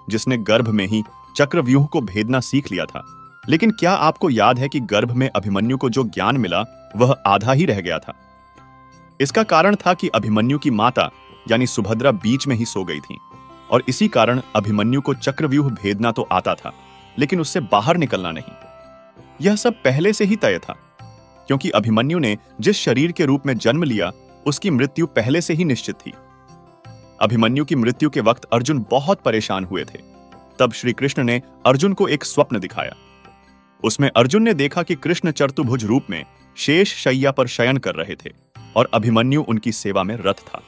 जिसने गर्भ में ही चक्रव्यूह को भेदना सीख लिया था। लेकिन क्या आपको याद है कि गर्भ में अभिमन्यु को जो ज्ञान मिला वह आधा ही रह गया था? इसका कारण था कि अभिमन्यु की माता यानी सुभद्रा बीच में ही सो गई थी, और इसी कारण अभिमन्यु को चक्रव्यूह भेदना तो आता था, लेकिन उससे बाहर निकलना नहीं। यह सब पहले से ही तय था, क्योंकि अभिमन्यु ने जिस शरीर के रूप में जन्म लिया उसकी मृत्यु पहले से ही निश्चित थी। अभिमन्यु की मृत्यु के वक्त अर्जुन बहुत परेशान हुए थे। तब श्री कृष्ण ने अर्जुन को एक स्वप्न दिखाया। उसमें अर्जुन ने देखा कि कृष्ण चतुर्भुज रूप में शेष शैया पर शयन कर रहे थे और अभिमन्यु उनकी सेवा में रत था।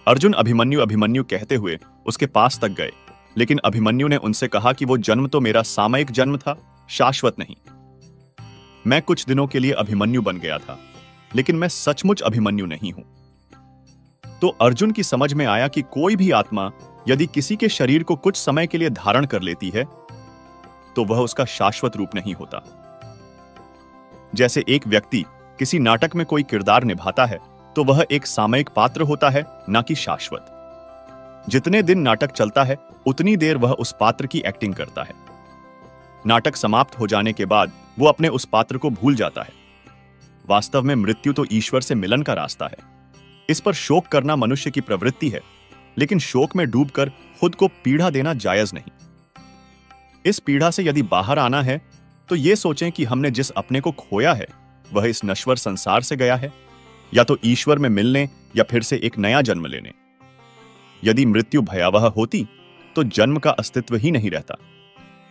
अर्जुन अभिमन्यु अभिमन्यु कहते हुए उसके पास तक गए, लेकिन अभिमन्यु ने उनसे कहा कि वो जन्म तो मेरा सामयिक जन्म था, शाश्वत नहीं। मैं कुछ दिनों के लिए अभिमन्यु बन गया था, लेकिन मैं सचमुच अभिमन्यु नहीं हूं। तो अर्जुन की समझ में आया कि कोई भी आत्मा यदि किसी के शरीर को कुछ समय के लिए धारण कर लेती है तो वह उसका शाश्वत रूप नहीं होता। जैसे एक व्यक्ति किसी नाटक में कोई किरदार निभाता है तो वह एक सामयिक पात्र होता है, ना कि शाश्वत। जितने दिन नाटक चलता है उतनी देर वह उस पात्र की एक्टिंग करता है। नाटक समाप्त हो जाने के बाद वो अपने उस पात्र को भूल जाता है। वास्तव में मृत्यु तो ईश्वर से मिलन का रास्ता है। इस पर शोक करना मनुष्य की प्रवृत्ति है, लेकिन शोक में डूबकर खुद को पीड़ा देना जायज नहीं। इस पीड़ा से यदि बाहर आना है तो यह सोचें कि हमने जिस अपने को खोया है वह इस नश्वर संसार से गया है, या तो ईश्वर में मिलने या फिर से एक नया जन्म लेने। यदि मृत्यु भयावह होती तो जन्म का अस्तित्व ही नहीं रहता,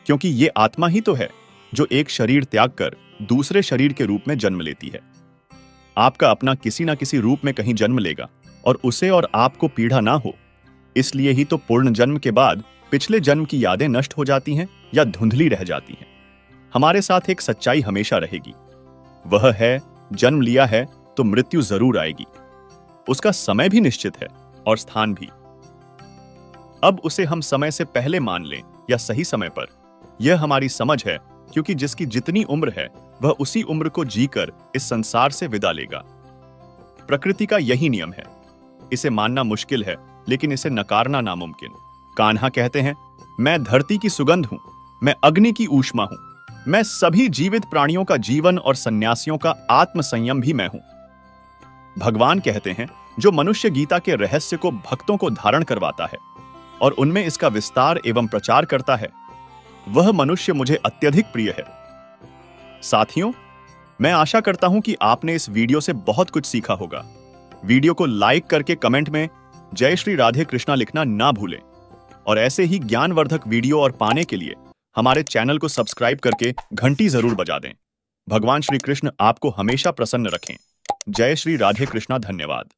क्योंकि ये आत्मा ही तो है जो एक शरीर त्याग कर दूसरे शरीर के रूप में जन्म लेती है। आपका अपना किसी ना किसी रूप में कहीं जन्म लेगा और उसे और आपको पीड़ा ना हो, इसलिए ही तो पूर्ण जन्म के बाद पिछले जन्म की यादें नष्ट हो जाती हैं या धुंधली रह जाती हैं। हमारे साथ एक सच्चाई हमेशा रहेगी, वह है जन्म लिया है तो मृत्यु जरूर आएगी। उसका समय भी निश्चित है और स्थान भी। अब उसे हम समय से पहले मान लें या सही समय पर, यह हमारी समझ है, क्योंकि जिसकी जितनी उम्र है वह उसी उम्र को जीकर इस संसार से विदा लेगा। प्रकृति का यही नियम है। इसे मानना मुश्किल है, लेकिन इसे नकारना नामुमकिन। कान्हा कहते हैं, मैं धरती की सुगंध हूं, मैं अग्नि की ऊष्मा हूं, मैं सभी जीवित प्राणियों का जीवन और सन्यासियों का आत्म संयम भी मैं हूं। भगवान कहते हैं, जो मनुष्य गीता के रहस्य को भक्तों को धारण करवाता है और उनमें इसका विस्तार एवं प्रचार करता है, वह मनुष्य मुझे अत्यधिक प्रिय है। साथियों, मैं आशा करता हूं कि आपने इस वीडियो से बहुत कुछ सीखा होगा। वीडियो को लाइक करके कमेंट में जय श्री राधे कृष्णा लिखना ना भूलें, और ऐसे ही ज्ञानवर्धक वीडियो और पाने के लिए हमारे चैनल को सब्सक्राइब करके घंटी जरूर बजा दें। भगवान श्री कृष्ण आपको हमेशा प्रसन्न रखें। जय श्री राधे कृष्णा। धन्यवाद।